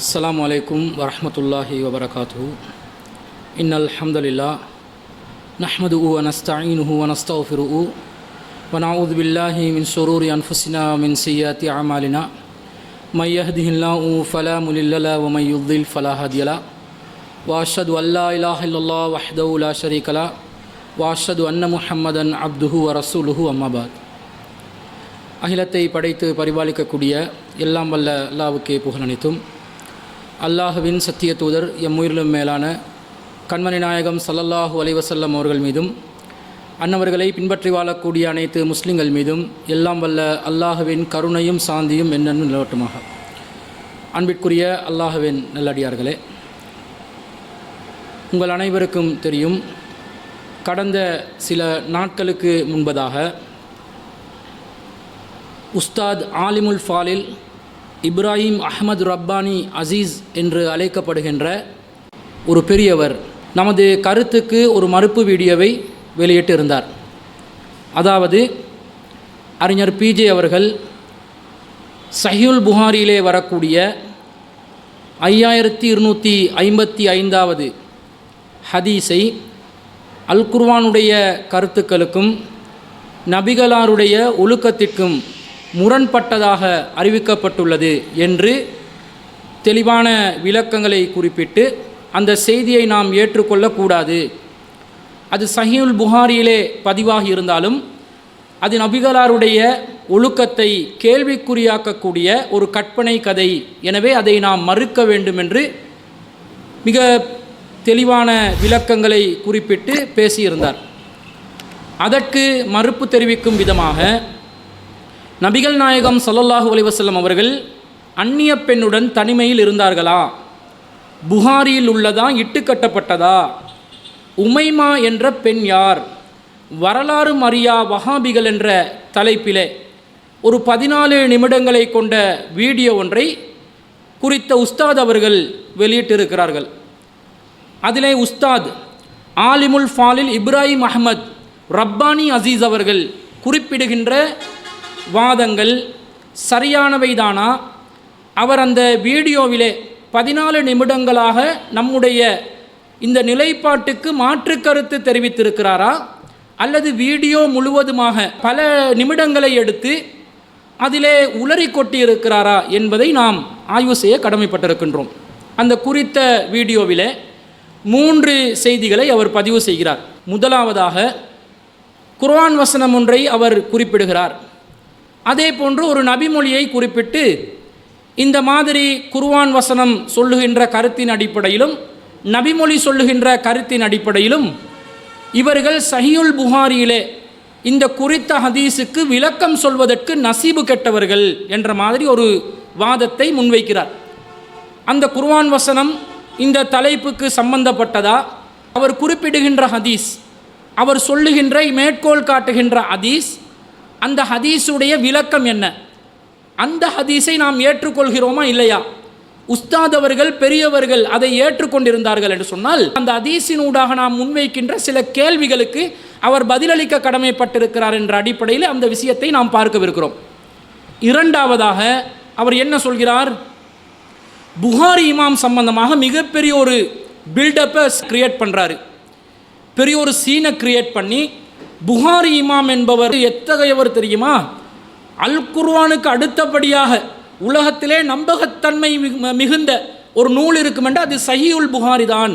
السلام عليكم ورحمة الله وبركاته. إن الحمد لله نحمده ونستعينه ونستغفره ونعوذ بالله من شرور أنفسنا ومن سيئات أعمالنا من يهده الله فلا مضل له ومن يضلل فلا هادي له وأشهد أن لا إله إلا الله وحده لا شريك له وأشهد أن محمدا عبده ورسوله أما بعد. அகிலத்தை படைத்து பரிபாலிக்கக்கூடிய எல்லாம் வல்ல அல்லாஹ்வுக்கே புகழ் அனைத்தும். அல்லாஹ்வின் சத்திய தூதர் எம்முயிரிலும் மேலான கண்மணி நாயகம் ஸல்லல்லாஹு அலைஹி வஸல்லம் அவர்கள் மீதும் அன்னவர்களை பின்பற்றி வாழக்கூடிய அனைத்து முஸ்லிம்கள் மீதும் எல்லாம் வல்ல அல்லாஹ்வின் கருணையும் சாந்தியும் என்னென்னு நிலவட்டுமாக. அன்பிற்குரிய அல்லாஹ்வின் நல்லடியார்களே, உங்கள் அனைவருக்கும் தெரியும், கடந்த சில நாட்களுக்கு முன்பதாக உஸ்தாத் ஆலிமுல் ஃபாலில் இப்ராஹிம் அஹ்மத் ரப்பானி அசீஸ் என்று அழைக்கப்படுகின்ற ஒரு பெரியவர் நமது கருத்துக்கு ஒரு மறுப்பு வீடியோவை வெளியிட்டிருந்தார். அதாவது, அறிஞர் பிஜே அவர்கள் சஹீஹுல் புகாரியிலே வரக்கூடிய 5255வது ஹதீஸை அல் குர்ஆனுடைய கருத்துக்களுக்கும் நபிகளாருடைய ஒழுக்கத்திற்கும் முரண்பட்டதாக அறிவிக்கப்பட்டுள்ளது என்று தெளிவான விளக்கங்களை குறிப்பிட்டு அந்த செய்தியை நாம் ஏற்றுக்கொள்ளக்கூடாது. அது சஹீஹுல் புகாரியிலே பதிவாகி இருந்தாலும் அது நபிகளாருடைய ஒழுக்கத்தை கேள்விக்குறியாக்கக்கூடிய ஒரு கற்பனை கதை, எனவே அதை நாம் மறுக்க வேண்டும் என்று மிக தெளிவான விளக்கங்களை குறிப்பிட்டு பேசியிருந்தார். அதற்கு மறுப்பு தெரிவிக்கும் விதமாக நபிகள் நாயகம் ஸல்லல்லாஹு அலைஹி வஸல்லம் அவர்கள் அந்நிய பெண்ணுடன் தனிமையில் இருந்தார்களா, புகாரியில் உள்ளதா, இட்டுக்கட்டப்பட்டதா, உமைமா என்ற பெண் யார், வரலாறு மரியா வஹாபிகள் என்ற தலைப்பிலே ஒரு 14 நிமிடங்களை கொண்ட வீடியோ ஒன்றை குறித்த உஸ்தாத் அவர்கள் வெளியிட்டிருக்கிறார்கள். அதிலே உஸ்தாத் ஆலிமுல் ஃபாலில் இப்ராஹிம் அஹ்மத் ரப்பானி அசீஸ் அவர்கள் குறிப்பிடுகின்ற வாதங்கள் சரியானவைதானா, அவர் அந்த வீடியோவிலே 14 நிமிடங்களாக நம்முடைய இந்த நிலைப்பாட்டுக்கு மாற்று கருத்து தெரிவித்திருக்கிறாரா, அல்லது வீடியோ முழுவதுமாக பல நிமிடங்களை எடுத்து அதிலே உளறி கொட்டியிருக்கிறாரா என்பதை நாம் ஆய்வு செய்ய கடமைப்பட்டிருக்கின்றோம். அந்த குறித்த வீடியோவிலே 3 செய்திகளை அவர் பதிவு செய்கிறார். முதலாவதாக குர்ஆன் வசனம் ஒன்றை அவர் குறிப்பிடுகிறார். அதே போன்று ஒரு நபிமொழியை குறிப்பிட்டு இந்த மாதிரி குர்ஆன் வசனம் சொல்லுகின்ற கருத்தின் அடிப்படையிலும் நபிமொழி சொல்லுகின்ற கருத்தின் அடிப்படையிலும் இவர்கள் சஹீஹுல் புகாரியிலே இந்த குறித்த ஹதீஸுக்கு விளக்கம் சொல்வதற்கு நசீபு கெட்டவர்கள் என்ற மாதிரி ஒரு வாதத்தை முன்வைக்கிறார். அந்த குர்ஆன் வசனம் இந்த தலைப்புக்கு சம்பந்தப்பட்டதா, அவர் குறிப்பிடுகின்ற ஹதீஸ், அவர் சொல்லுகின்ற மேற்கோள் காட்டுகின்ற ஹதீஸ், அந்த ஹதீஸுடைய விளக்கம் என்ன, அந்த ஹதீஸை நாம் ஏற்றுக்கொள்கிறோமா இல்லையா, உஸ்தாத் அவர்கள் பெரியவர்கள் அதை ஏற்றுக்கொண்டிருந்தார்கள் என்று சொன்னால் அந்த ஹதீஸினூடாக நாம் முன்வைக்கின்ற சில கேள்விகளுக்கு அவர் பதிலளிக்க கடமைப்பட்டிருக்கிறார் என்ற அடிப்படையில் அந்த விஷயத்தை நாம் பார்க்கவிருக்கிறோம். இரண்டாவதாக அவர் என்ன சொல்கிறார், புகாரி இமாம் சம்பந்தமாக மிகப்பெரிய ஒரு பில்டப்பை கிரியேட் பண்ணுறாரு. பெரிய ஒரு சீனை கிரியேட் பண்ணி, புகாரி இமாம் என்பவர் எத்தகையவர் தெரியுமா, அல் குர்ஆனுக்கு அடுத்தபடியாக உலகத்திலே நம்பகத்தன்மை மிகுந்த ஒரு நூல் இருக்கும் என்று அது சஹீஹுல் புகாரி தான்,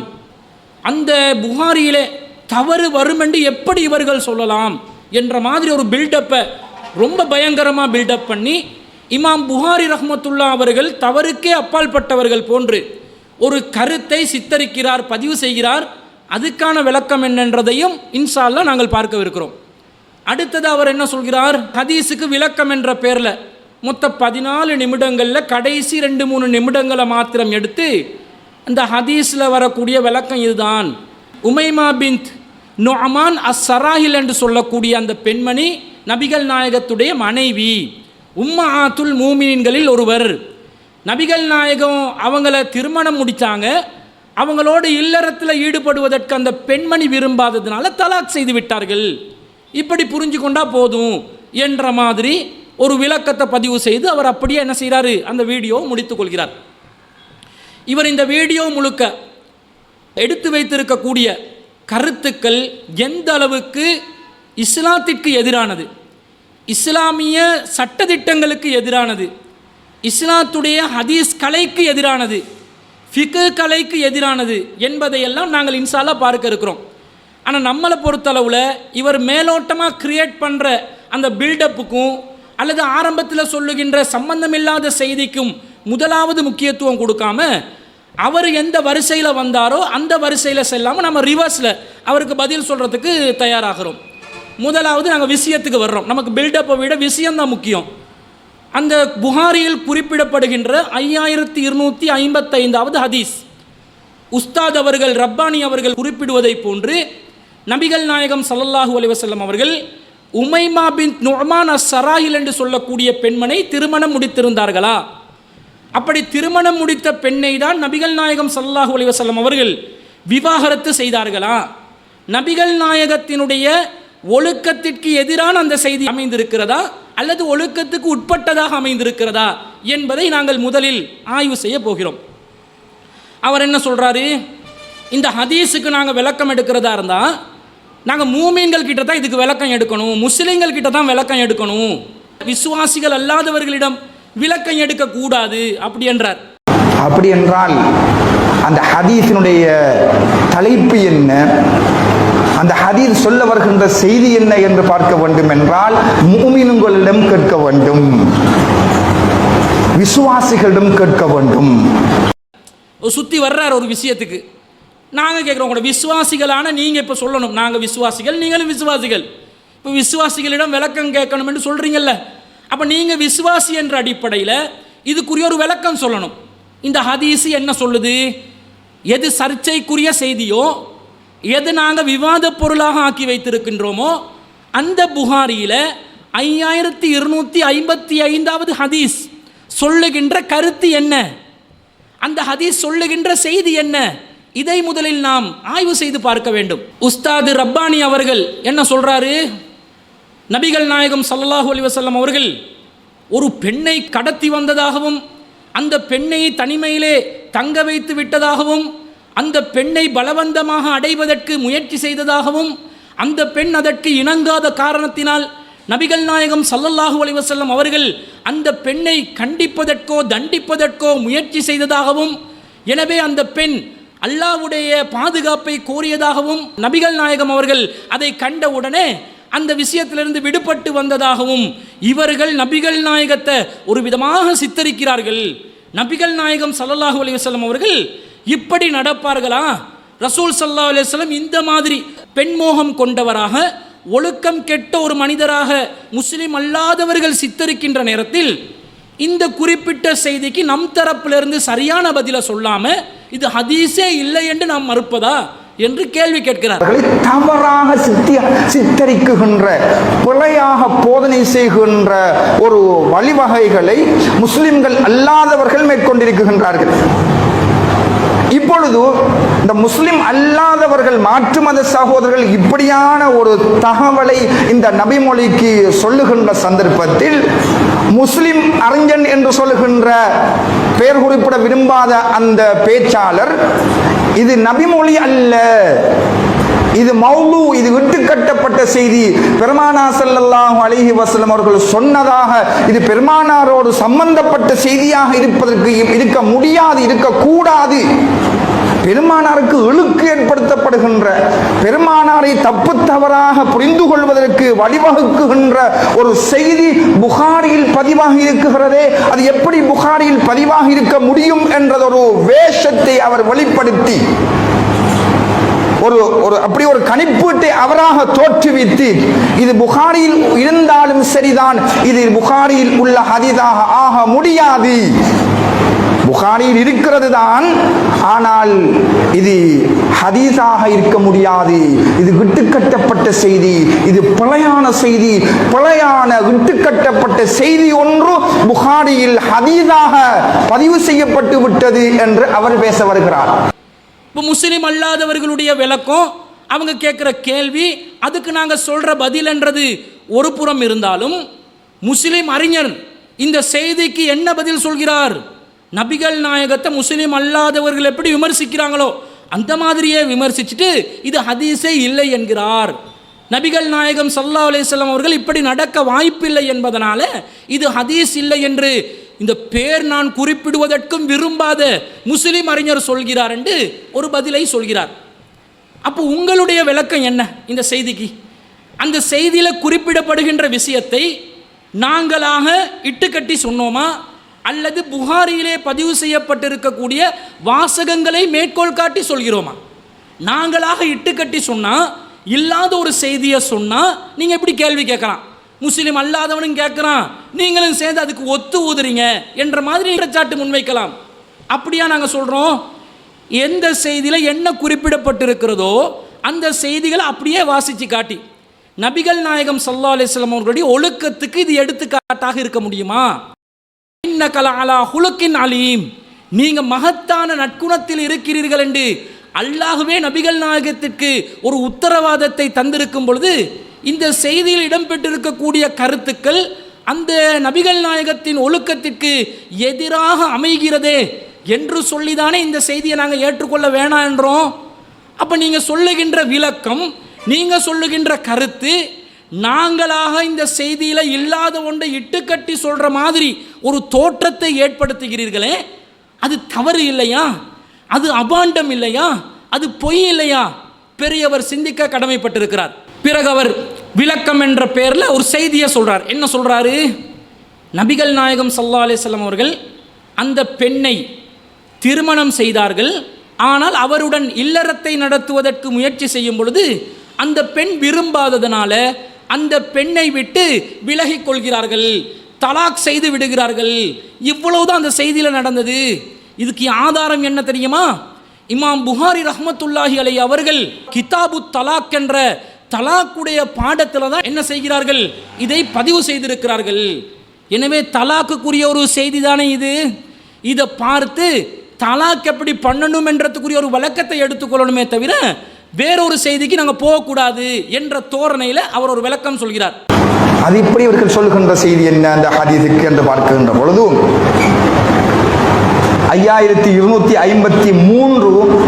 அந்த புகாரியிலே தவறு வரும் என்று எப்படி இவர்கள் சொல்லலாம் என்ற மாதிரி ஒரு பில்டப்பை ரொம்ப பயங்கரமாக பில்டப் பண்ணி இமாம் புகாரி ரஹ்மத்துல்லா அவர்கள் தவறுக்கே அப்பால் பட்டவர்கள் போன்று ஒரு கருத்தை சித்தரிக்கிறார், பதிவு செய்கிறார். அதுக்கான விளக்கம் என்னன்றதையும் இன்ஷா அல்லாஹ் நாங்கள் பார்க்கவிருக்கிறோம். அடுத்தது அவர் என்ன சொல்கிறார், ஹதீஸுக்கு விளக்கம் என்ற பேரில் மொத்த 14 நிமிடங்களில் கடைசி 2-3 நிமிடங்களை மாத்திரம் எடுத்து அந்த ஹதீஸில் வரக்கூடிய விளக்கம் இதுதான், உமைமா பின்த் நுஅமான் அஸ்-ஸராஹில் என்று சொல்லக்கூடிய அந்த பெண்மணி நபிகள் நாயகத்துடைய மனைவி, உம்மஹாத்துல் மூமினீன்களில் ஒருவர். நபிகள் நாயகம் அவங்கள திருமணம் முடித்தாங்க, அவங்களோடு இல்லறத்தில் ஈடுபடுவதற்கு அந்த பெண்மணி விரும்பாததுனால தலாக் செய்து விட்டார்கள், இப்படி புரிஞ்சு கொண்டா போதும் என்ற மாதிரி ஒரு விளக்கத்தை பதிவு செய்து அவர் அப்படியே என்ன செய்கிறாரு, அந்த வீடியோவை முடித்துக் கொள்கிறார். இவர் இந்த வீடியோ முழுக்க எடுத்து வைத்திருக்கக்கூடிய கருத்துக்கள் எந்த அளவுக்கு இஸ்லாத்திற்கு எதிரானது, இஸ்லாமிய சட்டதிட்டங்களுக்கு எதிரானது, இஸ்லாத்துடைய ஹதீஸ் கலைக்கு எதிரானது, ஃபிக்கு கலைக்கு எதிரானது என்பதையெல்லாம் நாங்கள் இன்ஷா அல்லாஹ் பார்க்க இருக்கிறோம். ஆனால் நம்மளை பொறுத்தளவில் இவர் மேலோட்டமாக கிரியேட் பண்ணுற அந்த பில்டப்புக்கும் அல்லது ஆரம்பத்தில் சொல்லுகின்ற சம்பந்தமில்லாத செய்திக்கும் முதலாவது முக்கியத்துவம் கொடுக்காம அவர் எந்த வரிசையில் வந்தாரோ அந்த வரிசையில் செல்லாமல் நம்ம ரிவர்ஸில் அவருக்கு பதில் சொல்கிறதுக்கு தயாராகிறோம். முதலாவது நாங்கள் விஷயத்துக்கு வர்றோம். நமக்கு பில்டப்பை விட விஷயம்தான் முக்கியம். அந்த புகாரியில் குறிப்பிடப்படுகின்ற 5255வது ஹதீஸ், உஸ்தாத் அவர்கள் ரப்பானி அவர்கள் குறிப்பிடுவதை போன்று நபிகள் நாயகம் ஸல்லல்லாஹு அலைஹி வஸல்லம் அவர்கள் உமைமா பின் நுஅமான் அஸ்-ஸராஹில் என்று சொல்லக்கூடிய பெண்மனை திருமணம் முடித்திருந்தார்களா? அப்படி திருமணம் முடித்த பெண்ணை தான் நபிகள் நாயகம் ஸல்லல்லாஹு அலைஹி வஸல்லம் அவர்கள் விவாகரத்து செய்தார்களா? நபிகள் நாயகத்தினுடைய ஒழுக்கத்திற்கு எதிரான அந்த செய்தி அமைந்திருக்கிறதா அல்லது ஒழுக்கத்துக்கு உட்பட்டதாக அமைந்திருக்கிறதா என்பதை நாங்கள் முதலில் ஆய்வு செய்ய போகிறோம். அவர் என்ன சொல்றாரு? இந்த ஹதீஸுக்கு நாங்கள் விளக்கம் எடுக்கிறதா இருந்தால் நாங்கள் மூமீன்கள் கிட்ட தான் இதுக்கு விளக்கம் எடுக்கணும், முஸ்லிம்கள் கிட்ட தான் விளக்கம் எடுக்கணும், விசுவாசிகள் அல்லாதவர்களிடம் விளக்கம் எடுக்கக்கூடாது அப்படி என்றார். அப்படி என்றால் அந்த ஹதீஸினுடைய தலைப்பு என்ன, அந்த ஹதீஸ் சொல்ல வருகின்ற செய்தி என்ன என்று பார்க்க வேண்டும் என்றால் முஃமின்களிடம் கேட்க வேண்டும், விசுவாசிகளிடம் கேட்க வேண்டும். சுற்றி வர்றார் ஒரு விஷயத்துக்கு. நாங்கள் கேட்குறோம், உங்களோட விசுவாசிகளான நீங்கள் இப்போ சொல்லணும், நாங்கள் விசுவாசிகள், நீங்களும் விசுவாசிகள், இப்போ விசுவாசிகளிடம் விளக்கம் கேட்கணும் என்று சொல்கிறீங்கல்ல, அப்போ நீங்கள் விசுவாசி என்ற அடிப்படையில் இதுக்குரிய ஒரு விளக்கம் சொல்லணும். இந்த ஹதீஸ் என்ன சொல்லுது? எது சர்ச்சைக்குரிய செய்தியோ, எது நாங்கள் விவாத பொருளாக ஆக்கி வைத்திருக்கின்றோமோ அந்த புகாரியில் 5255வது ஹதீஸ் சொல்லுகின்ற கருத்து என்ன, அந்த ஹதீஸ் சொல்லுகின்ற செய்தி என்ன, இதை முதலில் நாம் ஆய்வு செய்து பார்க்க வேண்டும். உஸ்தாது ரப்பானி அவர்கள் என்ன சொல்றாரு? நபிகள் நாயகம் ஸல்லல்லாஹு அலைஹி வஸல்லம் அவர்கள் ஒரு பெண்ணை கடத்தி வந்ததாகவும் அந்த பெண்ணை தனிமையிலே தங்க வைத்து விட்டதாகவும் அந்த பெண்ணை பலவந்தமாக அடைவதற்கு முயற்சி செய்ததாகவும் அந்த பெண் அதற்கு இணங்காத காரணத்தினால் நபிகள் நாயகம் ஸல்லல்லாஹு அலைஹி வஸல்லம் அவர்கள் அந்த பெண்ணை கண்டிப்பதற்கோ தண்டிப்பதற்கோ முயற்சி செய்ததாகவும், எனவே அந்த பெண் அல்லாஹ்வுடைய பாதுகாப்பை கோரியதாகவும் நபிகள் நாயகம் அவர்கள் அதை கண்டவுடனே அந்த விஷயத்திலிருந்து விடுபட்டு வந்ததாகவும் இவர்கள் நபிகள் நாயகத்தை ஒரு விதமாக சித்தரிக்கிறார்கள். நபிகள் நாயகம் ஸல்லல்லாஹு அலைஹி வஸல்லம் அவர்கள் இப்படி நடப்பார்களா? ரசூல் ஸல்லல்லாஹு அலைஹி வஸல்லம் இந்த மாதிரி பெண்மோகம் கொண்டவராக, ஒழுக்கம் கெட்ட ஒரு மனிதராக முஸ்லிம் அல்லாதவர்கள் சித்தரிக்கின்ற நேரத்தில் இந்த குறிப்பிட்ட செய்திக்கு நம் தரப்பிலிருந்து சரியான பதிலை சொல்லாம இது ஹதீஸே இல்லை என்று நாம் மறுப்பதா என்று கேள்வி கேட்கிறார். தவறாக சித்தரிக்குகின்ற, பிழையாக போதனை செய்கின்ற ஒரு வழிவகைகளை முஸ்லிம்கள் அல்லாதவர்கள் மேற்கொண்டிருக்கின்றார்கள். இப்பொழுது இந்த முஸ்லிம் அல்லாதவர்கள், மாற்று மத சகோதரர்கள் இப்படியான ஒரு தகவலை இந்த நபிமொழிக்கு சொல்லுகின்ற சந்தர்ப்பத்தில் முஸ்லிம் அறிஞன் என்று சொல்லுகின்ற பெயர் குறிப்பிட விரும்பாத அந்த பேச்சாளர் இது நபிமொழி அல்ல, இது மௌலு, இது விட்டுக்கட்டப்பட்ட செய்தி, பெருமானார் ஸல்லல்லாஹு அலைஹி வஸல்லம் அவர்கள் சொன்னதாக இது பெருமானாரோடு சம்பந்தப்பட்ட செய்தியாக இருக்க முடியாது, இருக்கக்கூடாது, பெருமானாருக்கு இழுக்கு ஏற்படுத்தப்படுகின்ற, பெருமானாரை தப்பு தவறாக புரிந்து கொள்வதற்கு வழிவகுக்குகின்ற ஒரு செய்தி புகாரியில் பதிவாக இருக்கிறதே, அது எப்படி புகாரியில் பதிவாக இருக்க முடியும் என்றதொரு வேஷத்தை அவர் வெளிப்படுத்தி அப்படி ஒரு கணிப்பீட்டை அவராக தோற்றுவித்து இது புகாரியில் இருந்தாலும் சரிதான், இது புகாரியில் உள்ள ஹதீஸாக ஆக முடியாது, புகாரியில் இருக்கிறது தான், ஆனால் இது ஹதீஸாக இருக்க முடியாது, இது விட்டுக்கட்டப்பட்ட செய்தி, இது பிழையான செய்தி, பிழையான விட்டுக்கட்டப்பட்ட செய்தி ஒன்று புகாரியில் ஹதீஸாக பதிவு செய்யப்பட்டு விட்டது என்று அவர் பேச வருகிறார். இப்போ முஸ்லிம் அல்லாதவர்களுடைய விளக்கம், அவங்க கேட்குற கேள்வி, அதுக்கு நாங்கள் சொல்கிற பதில் என்றது ஒரு புறம் இருந்தாலும் முஸ்லிம் அறிஞர் இந்த செய்திக்கு என்ன பதில் சொல்கிறார்? நபிகள் நாயகத்தை முஸ்லீம் அல்லாதவர்கள் எப்படி விமர்சிக்கிறாங்களோ அந்த மாதிரியே விமர்சிச்சுட்டு இது ஹதீஸே இல்லை என்கிறார். நபிகள் நாயகம் ஸல்லல்லாஹு அலைஹி வஸல்லம் அவர்கள் இப்படி நடக்க வாய்ப்பில்லை என்பதனால இது ஹதீஸ் இல்லை என்று இந்த பேர் நான் குறிப்பிடுவதற்கும் விரும்பாத முஸ்லீம் அறிஞர் சொல்கிறார் என்று ஒரு பதிலை சொல்கிறார். அப்போ உங்களுடைய விளக்கம் என்ன இந்த செய்திக்கு? அந்த செய்தியில் குறிப்பிடப்படுகின்ற விஷயத்தை நாங்களாக இட்டுக்கட்டி சொன்னோமா, அல்லது புகாரியிலே பதிவு செய்யப்பட்டிருக்கக்கூடிய வாசகங்களை மேற்கோள் காட்டி சொல்கிறோமா? நாங்களாக இட்டுக்கட்டி சொன்னால், இல்லாத ஒரு செய்தியை சொன்னால் நீங்கள் எப்படி கேள்வி கேட்கலாம்? முஸ்லீம் அல்லாதவனும் கேட்குறான், நீங்களும் சேர்ந்து அதுக்கு ஒத்து ஊதுறீங்க என்ற மாதிரி குற்றச்சாட்டு முன்வைக்கலாம். அப்படியா நாங்கள் சொல்கிறோம்? எந்த செய்தியில் என்ன குறிப்பிடப்பட்டிருக்கிறதோ அந்த செய்திகளை அப்படியே வாசித்து காட்டி நபிகள் நாயகம் ஸல்லல்லாஹு அலைஹி வஸல்லம் அவர்களுடைய ஒழுக்கத்துக்கு இது எடுத்துக்காட்டாக இருக்க முடியுமா? இன்னக லஅலா ஹுலுகின் அலீம், நீங்கள் மகத்தான நற்குணத்தில் இருக்கிறீர்கள் என்று அல்லாஹ்வே நபிகள் நாயகத்திற்கு ஒரு உத்தரவாதத்தை தந்திருக்கும் பொழுது இந்த செய்தியில் இடம்பெற்றிருக்கக்கூடிய கருத்துக்கள் அந்த நபிகள் நாயகத்தின் ஒழுக்கத்திற்கு எதிராக அமைகிறதே என்று சொல்லிதானே இந்த செய்தியை நாங்கள் ஏற்றுக்கொள்ள வேணாம் என்றோம். அப்போ நீங்கள் சொல்லுகின்ற விளக்கம், நீங்கள் சொல்லுகின்ற கருத்து, நாங்களாக இந்த செய்தியில் இல்லாத ஒன்றை இட்டுக்கட்டி சொல்கிற மாதிரி ஒரு தோற்றத்தை ஏற்படுத்துகிறீர்களே, அது தவறு இல்லையா? அது அபாண்டம் இல்லையா? அது பொய் இல்லையா? பெரியவர் சிந்திக்க கடமைப்பட்டிருக்கிறார். பிறகு அவர் விளக்கம் என்ற பெயரில் ஒரு செய்தியை சொல்கிறார். என்ன சொல்கிறாரு? நபிகள் நாயகம் ஸல்லல்லாஹு அலைஹி வஸல்லம் அவர்கள் அந்த பெண்ணை திருமணம் செய்தார்கள். ஆனால் அவருடன் இல்லறத்தை நடத்துவதற்கு முயற்சி செய்யும் பொழுது அந்த பெண் விரும்பாததனால அந்த பெண்ணை விட்டு விலகிக் கொள்கிறார்கள், தலாக் செய்து விடுகிறார்கள். இவ்வளவுதான் அந்த செய்தியில் நடந்தது. இதுக்கு ஆதாரம் என்ன தெரியுமா? இமாம் புகாரி ரஹ்மத்துல்லாஹி அலைஹி அவர்கள் கிதாபு தலாக் என்ற தலாக்குடைய பாடத்தில் தான் என்ன செய்கிறார்கள்? இதை பதிவு செய்திருக்கிறார்கள். எனவே தலாக்குக்குரிய ஒரு செய்தி தானே இது. இதை பார்த்து தலாக் எப்படி பண்ணணும் என்றதுக்குரிய ஒரு விளக்கத்தை எடுத்துக்கொள்ளணுமே தவிர வேறொரு செய்திக்கு நாங்கள் போகக்கூடாது என்ற தோரணையில் அவர் ஒரு விளக்கம் சொல்கிறார். அது இப்படி இவர்கள் சொல்லுகின்ற செய்தி என்ன அந்த ஹதீஸுக்கு என்று பார்க்கின்ற பொழுது 5253 5254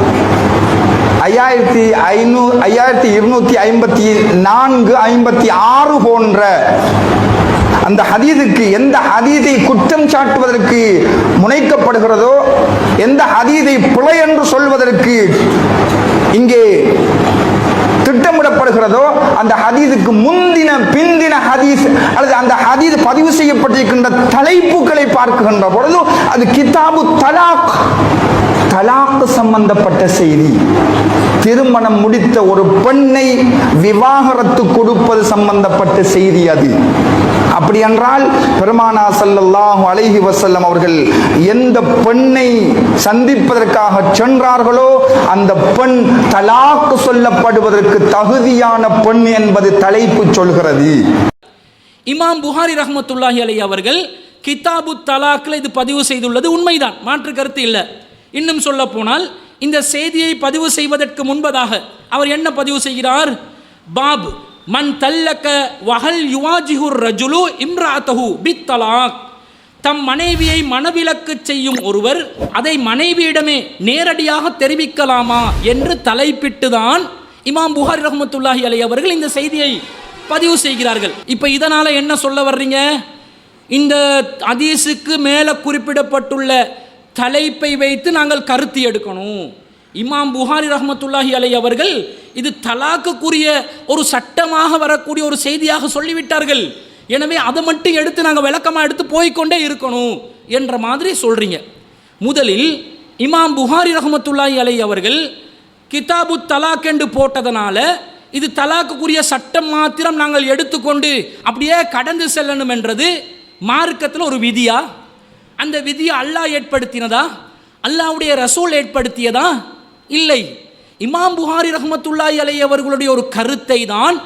56 போன்ற அந்த ஹதீஸுக்கு எந்த ஹதீஸை குற்றம் சாட்டுவதற்கு முனைக்கப்படுகிறதோ, எந்த ஹதீஸை பிழை என்று சொல்வதற்கு இங்கே திட்டமிடப்படுகிறதோ அந்த ஹதீஸுக்கு முந்தின பிந்தின ஹதீஸ் அல்லது அந்த ஹதீஸ் பதிவு செய்யப்பட்டிருக்கின்ற தலைப்புகளை பார்க்கின்ற பொழுது அது கிதாபு தலாக், தலாக் சம்பந்தப்பட்ட செய்தி. திருமணம் முடித்த ஒரு பெண்ணை விவாகரத்து கொடுப்பது சம்பந்தப்பட்ட செய்தி அது. அப்படி என்றால் பெருமானா ஸல்லல்லாஹு அலைஹி வஸல்லம் அவர்கள் எந்த பெண்ணை சந்திப்பதற்காக சென்றார்களோ அந்த பெண் தலாக் சொல்லப்படுவதற்கு தகுதியான பெண் என்பது தலைப்பு சொல்கிறது. இமாம் புகாரி ரஹ்மத்துல்லாஹி அலைஹி அவர்கள் கிதாபு தலாக்ல இது பதிவு செய்துள்ளது உண்மைதான், மாற்று கருத்து இல்லை. இன்னும் சொல்ல போனால் இந்த செய்தியை பதிவு செய்வதற்கு முன்பதாக அவர் என்ன பதிவு செய்கிறார்? பாப் மன் தல்லக்க வஹல் யுவாஜிஹுர் ரஜுலு இம்ராஅத்தஹு பித்தலாக், தம் மனைவியை மனவிலக்கு செய்யும் ஒருவர் அதை மனைவியிடமே நேரடியாக தெரிவிக்கலாமா என்று தலைப்பிட்டுதான் இமாம் புகாரி ரஹ்மத்துல்லாஹி அலைஹி அவர்கள் இந்த செய்தியை பதிவு செய்கிறார்கள். இப்போ இதனால் என்ன சொல்ல வர்றீங்க? இந்த ஹதீஸுக்கு மேலே குறிப்பிடப்பட்டுள்ள தலைப்பை வைத்து நாங்கள் கருத்து எடுக்கணும். இமாம் புகாரி ரஹ்மத்துல்லாஹி அலைஹி அவர்கள் இது தலாக்குக்குரிய ஒரு சட்டமாக வரக்கூடிய ஒரு செய்தியாக சொல்லிவிட்டார்கள். எனவே அதை மட்டும் எடுத்து நாங்கள் விளக்கமாக எடுத்து போய்கொண்டே இருக்கணும் என்ற மாதிரி சொல்கிறீங்க. முதலில் இமாம் புகாரி ரஹ்மத்துல்லாஹி அலைஹி அவர்கள் கிதாபு தலாக் என்று போட்டதனால இது தலாக்குக்குரிய சட்டம் மாத்திரம் நாங்கள் எடுத்துக்கொண்டு அப்படியே கடந்து செல்லணும் என்றது மார்க்கத்தில் ஒரு விதியா? அந்த விதியை அல்லாஹ் ஏற்படுத்தினதா? அல்லாஹ்வுடைய ரசூல் ஏற்படுத்தியதா? இல்லை. இமாம் புகாரி ரஹ்மத்துல்லாஹி அலைஹி அவர்களுடைய ஒரு கருத்தை தான்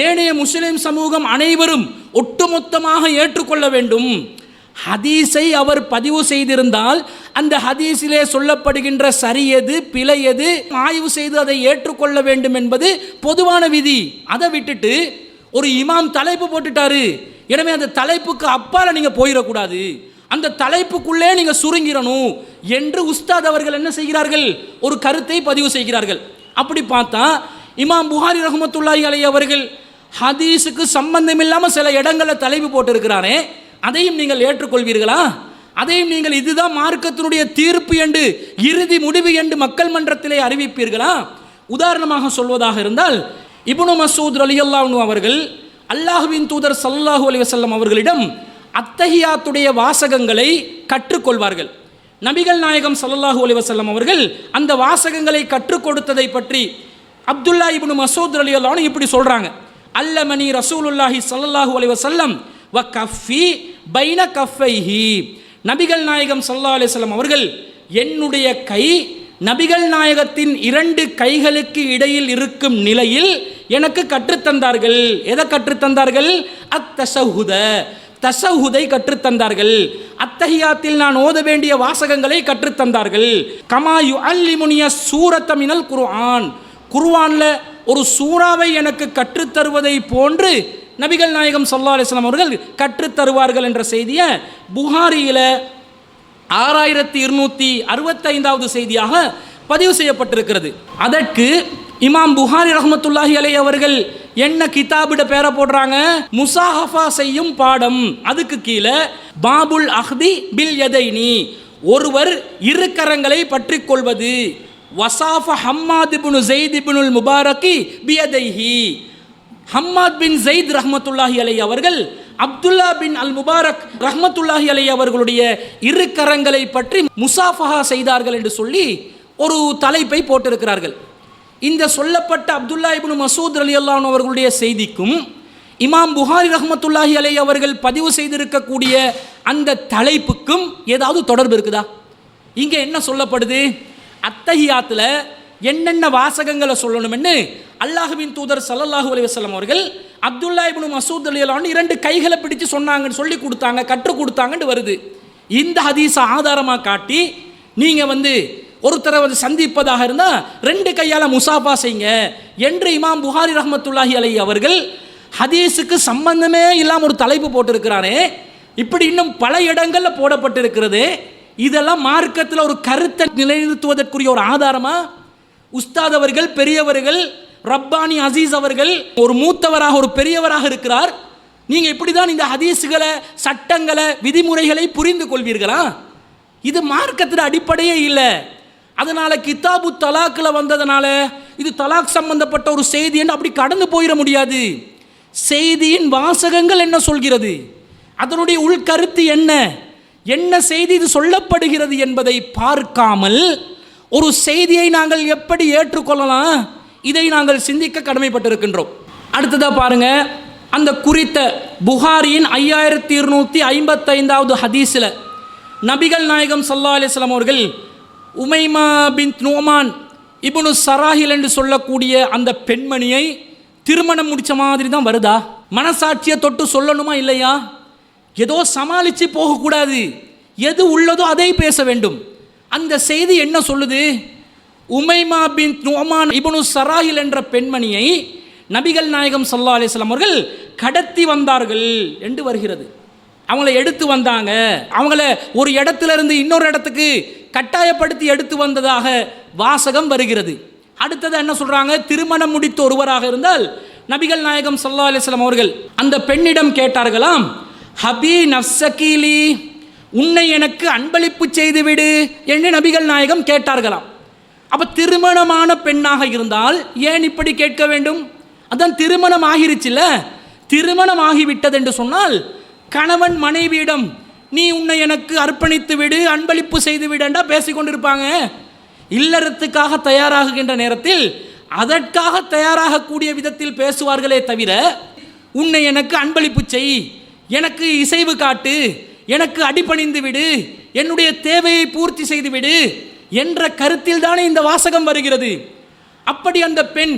ஏனைய முஸ்லிம் சமூகம் அனைவரும் ஒட்டுமொத்தமாக ஏற்றுக்கொள்ள வேண்டும். ஹதீஸை அவர் பதிவு செய்திருந்தால் அந்த ஹதீஸிலே சொல்லப்படுகின்ற சரியது பிழையது ஆய்வு செய்து அதை ஏற்றுக்கொள்ள வேண்டும் என்பது பொதுவான விதி. அதை விட்டுட்டு ஒரு இமாம் தலைப்பு போட்டுட்டாரு, எனவே அந்த தலைப்புக்கு அப்பால் நீங்கள் போயிடக்கூடாது, அந்த தலைப்புக்குள்ளே நீங்க சுருங்கிரணும் என்று உஸ்தாத் அவர்கள் என்ன செய்கிறார்கள், ஒரு கருத்தை பதிவு செய்கிறார்கள். அப்படி பார்த்தா இமாம் புகாரி ரஹ்மத்துல்லாஹி அலைஹி அவர்கள் ஹதீஸுக்கு சம்பந்தம் இல்லாமல் சில இடங்களில் தலைப்பு போட்டிருக்கிறாரே, அதையும் நீங்கள் ஏற்றுக்கொள்வீர்களா? அதையும் நீங்கள் இதுதான் மார்க்கத்தினுடைய தீர்ப்பு என்று, இறுதி முடிவு என்று மக்கள் மன்றத்திலே அறிவிப்பீர்களா? உதாரணமாக சொல்வதாக இருந்தால், இப்னு மஸ்ஊத் ரலியல்லாஹு அன்ஹு அவர்கள் அல்லாஹ்வின் தூதர் ஸல்லல்லாஹு அலைஹி வஸல்லம் அவர்களிடம் அத்தஹியாத்துடைய வாசகங்களை கற்றுக்கொள்வார்கள். நபிகள் நாயகம் ஸல்லல்லாஹு அலைஹி வஸல்லம் அவர்கள் அந்த வாசகங்களை கற்றுக் கொடுத்ததை பற்றி அப்துல்லா இப்னு மஸ்ஊத் ரலியல்லாஹு அன்ஹு இப்படி சொல்றாங்க, அல்லமனி ரசூலுல்லாஹி ஸல்லல்லாஹு அலைஹி வஸல்லம் வ கஃபி பைன கஃபைஹி. நபிகள் நாயகம் ஸல்லல்லாஹு அலைஹி வஸல்லம் அவர்கள் என்னுடைய கை நபிகள் நாயகத்தின் 2 கைகளுக்கு இடையில் இருக்கும் நிலையில் எனக்கு கற்றுத்தந்தார்கள். எதை கற்றுத்தந்தார்கள்? அத்தஷஹுத, தஷஹுதை கற்றுத்தந்தார்கள். அத்தஹியாத்தில் நான் ஓத வேண்டிய வாசகங்களை கற்றுத்தந்தார்கள். கமா யுஅல்லிமுனிய சூரத்த மினல் குர்ஆன், குர்ஆன்ல ஒரு சூறாவை எனக்கு கற்றுத்தருவதை போன்று நபிகள் நாயகம் ஸல்லல்லாஹு அலைஹி வஸல்லம் அவர்கள் கற்றுத்தருவார்கள் என்ற செய்தியை புகாரியில 6265வது செய்தியாக பதிவு செய்யப்பட்டிருக்கிறது. அதற்கு இமாம் புகாரி ரஹ்மத்துல்லாஹி அலைஹி அவர்கள் என்ன கிதாபிட பேரை போடுறாங்க? முசாஹஃபா செய்யும் பாடம். அதுக்கு கீழே பாபுல் அஹ்தி பில் யதைனி, ஒருவர் 2 கரங்களை பற்றி கொள்வது. வசாஃப ஹம்மாத் இப்னு ஸைத் இப்னுல் முபாரக்கி பியதைஹி, ஹம்மாத் பின் ஸைத் ரஹ்மத்துல்லாஹி அலைஹி அவர்கள் அப்துல்லா பின் அல் முபாரக் ரஹ்மத்துல்லாஹி அலைஹி அவர்களுடைய 2 கரங்களை பற்றி முசாஃபஹா செய்தார்கள் என்று சொல்லி ஒரு தலைப்பை போட்டிருக்கிறார்கள். இந்த சொல்லப்பட்ட அப்துல்லா இப்னு மஸ்ஊத் ரலியல்லாஹு அன்ஹு அவர்களுடைய செய்திக்கும் இமாம் புகாரி ரஹ்மத்துல்லாஹி அலைஹி அவர்கள் பதிவு செய்திருக்கக்கூடிய அந்த தலைப்புக்கும் ஏதாவது தொடர்பு இருக்குதா? இங்க என்ன சொல்லப்படுது? அத்தஹியாத்துல என்னென்ன வாசகங்களை சொல்லணும்னு அல்லாஹ்வின் தூதர் ஸல்லல்லாஹு அலைஹி வஸல்லம் அவர்கள் அப்துல்லா இப்னு மஸ்ஊத் ரலியல்லாஹு அன்ஹு 2 கைகளை பிடிச்சு சொன்னாங்கன்னு சொல்லி கொடுத்தாங்க, கற்றுக் கொடுத்தாங்கன்னு வருது. இந்த ஹதீஸை ஆதாரமாக காட்டி நீங்க ஒருத்தரை சந்திப்பதாக இருந்தால் 2 கையால் முசாஃபா செய்யுங்க என்று இமாம் புகாரி ரஹ்மத்துல்லாஹி அலைஹி அவர்கள் ஹதீஸுக்கு சம்பந்தமே இல்லாமல் ஒரு தலைப்பு போட்டிருக்கிறாரே, இப்படி இன்னும் பல இடங்களில் போடப்பட்டிருக்கிறது. இதெல்லாம் மார்க்கத்தில் ஒரு கருத்தை நிலைநிறுத்துவதற்குரிய ஒரு ஆதாரமா? உஸ்தாத் அவர்கள், பெரியவர்கள், ரப்பானி அசீஸ் அவர்கள் ஒரு மூத்தவராக, ஒரு பெரியவராக இருக்கிறார். நீங்கள் இப்படி தான் இந்த ஹதீஸுகளை, சட்டங்களை, விதிமுறைகளை புரிந்து கொள்வீர்களா? இது மார்க்கத்தில் அடிப்படையே இல்லை. அதனால கிதாபு தலாக்கில் வந்ததுனால இது தலாக் சம்பந்தப்பட்ட ஒரு செய்தி என்று அப்படி கடந்து போயிட முடியாது. செய்தியின் வாசகங்கள் என்ன சொல்கிறது, அதனுடைய உள்கருத்து என்ன, என்ன செய்தி இது சொல்லப்படுகிறது என்பதை பார்க்காமல் ஒரு செய்தியை நாங்கள் எப்படி ஏற்றுக்கொள்ளலாம், இதை நாங்கள் சிந்திக்க கடமைப்பட்டிருக்கின்றோம். அடுத்ததாக பாருங்க, அந்த குறித்த புகாரியின் 5255வது ஹதீஸில் நபிகள் நாயகம் ஸல்லல்லாஹு அலைஹி வஸல்லம் அவர்கள் உமைமா பின் நுஅமான் இப்னு ஸராஹில் என்று சொல்லக்கூடிய அந்த பெண்மணியை திருமணம் முடித்த மாதிரி தான் வருதா? மனசாட்சியை தொட்டு சொல்லணுமா இல்லையா? ஏதோ சமாளித்து போகக்கூடாது, எது உள்ளதோ அதை பேச வேண்டும். அந்த செய்தி என்ன சொல்லுது? உமைமா பின் நுஅமான் இப்னு ஸராஹில் என்ற பெண்மணியை நபிகள் நாயகம் ஸல்லல்லாஹு அலைஹி வஸல்லம் அவர்கள் கடத்தி வந்தார்கள் என்று வருகிறது. அவங்கள எடுத்து வந்தாங்க, அவங்கள ஒரு இடத்துல இருந்து இன்னொரு இடத்துக்கு கட்டாயப்படுத்தி எடுத்து வந்ததாக வாசகம் வருகிறது. அடுத்தது என்ன சொல்றாங்க? திருமணம் முடித்த ஒருவராக இருந்தால் நபிகள் நாயகம் ஸல்லல்லாஹு அலைஹி வஸல்லம் அவர்கள் அந்த பெண்ணிடம் கேட்டார்களாம், ஹபி நஃப்ஸகிலி, உன்னை எனக்கு அன்பளிப்பு செய்துவிடு என்று நபிகள் நாயகம் கேட்டார்களாம். அப்ப திருமணமான பெண்ணாக இருந்தால் ஏன் இப்படி கேட்க வேண்டும்? அதான் திருமணம் ஆகிருச்சுல்ல, திருமணம் ஆகிவிட்டது என்று சொன்னால் கணவன் மனைவியிடம் நீ உன்னை எனக்கு அர்ப்பணித்து விடு, அன்பளிப்பு செய்து விடண்டா பேசிக்கொண்டிருப்பாங்க. இல்லறத்துக்காக தயாராகுகின்ற நேரத்தில் அதற்காக தயாராகக்கூடிய விதத்தில் பேசுவார்களே தவிர, உன்னை எனக்கு அன்பளிப்பு செய், எனக்கு இசைவு காட்டு, எனக்கு அடிபணிந்து விடு, என்னுடைய தேவையை பூர்த்தி செய்து விடு என்ற கருத்தில் தானே இந்த வாசகம் வருகிறது. அப்படி அந்த பெண்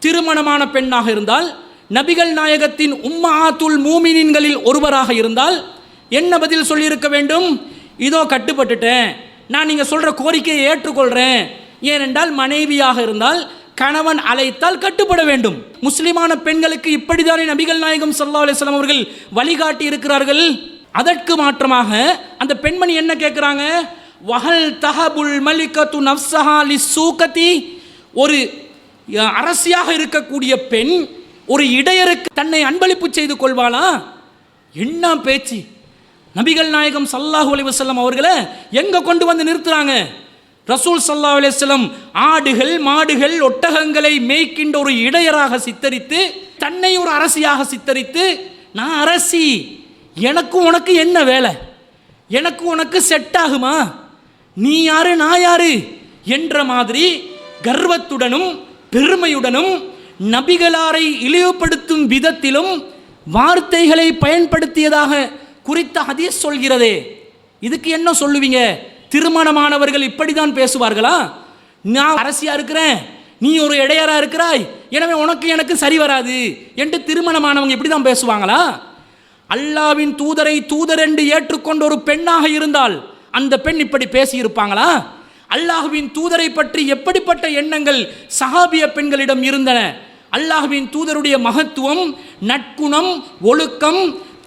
திருமணமான பெண்ணாக இருந்தால், நபிகள் நாயகத்தின் உம்மஹாத்துல் மூமினீன்களில் ஒருவராக இருந்தால் என்ன பதில் சொல்லியிருக்க வேண்டும்? இதோ கட்டுப்பட்டுட்டேன், நான் நீங்கள் சொல்கிற கோரிக்கையை ஏற்றுக்கொள்கிறேன். ஏனென்றால் மனைவியாக இருந்தால் கணவன் அழைத்தால் கட்டுப்பட வேண்டும். முஸ்லிமான பெண்களுக்கு இப்படிதானே நபிகள் நாயகம் ஸல்லல்லாஹு அலைஹி வஸல்லம் அவர்கள் வழிகாட்டி இருக்கிறார்கள். அதற்கு மாற்றமாக அந்த பெண்மணி என்ன கேட்குறாங்க? வஹல் தஹபுல் மலிகத்து நஃப்ஸஹா லிஸ்ஸூகதி, ஒரு அரசியாக இருக்கக்கூடிய பெண் ஒரு இடையருக்கு தன்னை அன்பளிப்பு செய்து கொள்வாளா? என்ன பேச்சு! நபிகள் நாயகம் ஸல்லல்லாஹு அலைஹி வஸல்லம் அவர்களை எங்க கொண்டு வந்து நிறுத்துறாங்க? ரசூல் ஸல்லல்லாஹு அலைஹி வஸல்லம் ஆடுகள் மாடுகள் ஒட்டகங்களை மேய்க்கின்ற ஒரு இடையராக சித்தரித்து, தன்னை ஒரு அரசியாக சித்தரித்து, நான் அரசி, எனக்கு உனக்கு என்ன வேலை, எனக்கு உனக்கு செட் ஆகுமா, நீ யாரு நான் யாரு என்ற மாதிரி கர்வத்துடனும் பெருமையுடனும் நபிகளாரை இழிவுபடுத்தும் விதத்திலும் வார்த்தைகளை பயன்படுத்தியதாக குறித்த ஹதீஸ் சொல்கிறதே. இதுக்கு என்ன சொல்லுவீங்க? திருமணமானவர்கள் இப்படிதான் பேசுவார்களா? நான் அரசியா இருக்கிறேன், நீ ஒரு இடையரா இருக்கிறாய், எனவே உனக்கு எனக்கு சரி வராது என்று திருமணமானவங்க இப்படி தான் பேசுவாங்களா? அல்லாவின் தூதரை தூதர் என்று ஏற்றுக்கொண்ட ஒரு பெண்ணாக இருந்தால் அந்த பெண் இப்படி பேசியிருப்பாங்களா? அல்லாஹ்வின் தூதரை பற்றி எப்படிப்பட்ட எண்ணங்கள் சஹாபிய பெண்களிடம் இருந்தன? அல்லாஹ்வின் தூதருடைய மகத்துவம், நற்குணம், ஒழுக்கம்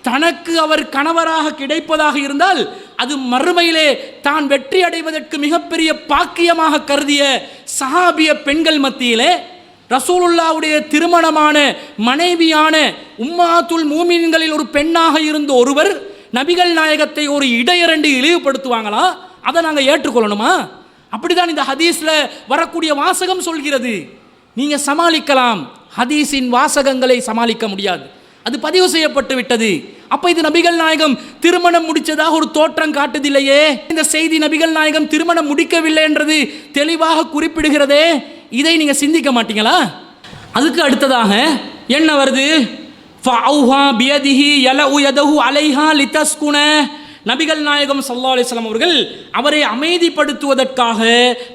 தனக்கு அவர் கணவராக கிடைப்பதாக இருந்தால் அது மறுமையிலே தான் வெற்றி அடைவதற்கு மிகப்பெரிய பாக்கியமாக கருதிய சஹாபிய பெண்கள் மத்தியிலே ரசூலுல்லாவுடைய திருமணமான மனைவியான உம்மாத்துல் மூமின்களில் ஒரு பெண்ணாக இருந்த ஒருவர் நபிகள் நாயகத்தை ஒரு இடையரண்டு இழிவுபடுத்துவாங்களா? அதை நாங்கள் ஏற்றுக்கொள்ளணுமா? அப்படிதான் இந்த ஹதீஸில் வரக்கூடிய வாசகம் சொல்கிறது. நீங்கள் சமாளிக்கலாம், ஹதீஸின் வாசகங்களை சமாளிக்க முடியாது, அது பதிவு செய்யப்பட்டு விட்டது. அப்போ இது நபிகள் நாயகம் திருமணம் முடித்ததாக ஒரு தோற்றம் காட்டுதில்லையே. இந்த செய்தி நபிகள் நாயகம் திருமணம் முடிக்கவில்லை என்றது தெளிவாக குறிப்பிடுகிறதே. இதை நீங்கள் சிந்திக்க மாட்டீங்களா? அதுக்கு அடுத்ததாக என்ன வருது? ஃபஅௌஹா பியதிஹி யலஉ யதஹு அலைஹா லிதஸ்குன. நபிகள் நாயகம் ஸல்லல்லாஹு அலைஹி வஸல்லம் அவர்கள் அவரை அமைதிப்படுத்துவதற்காக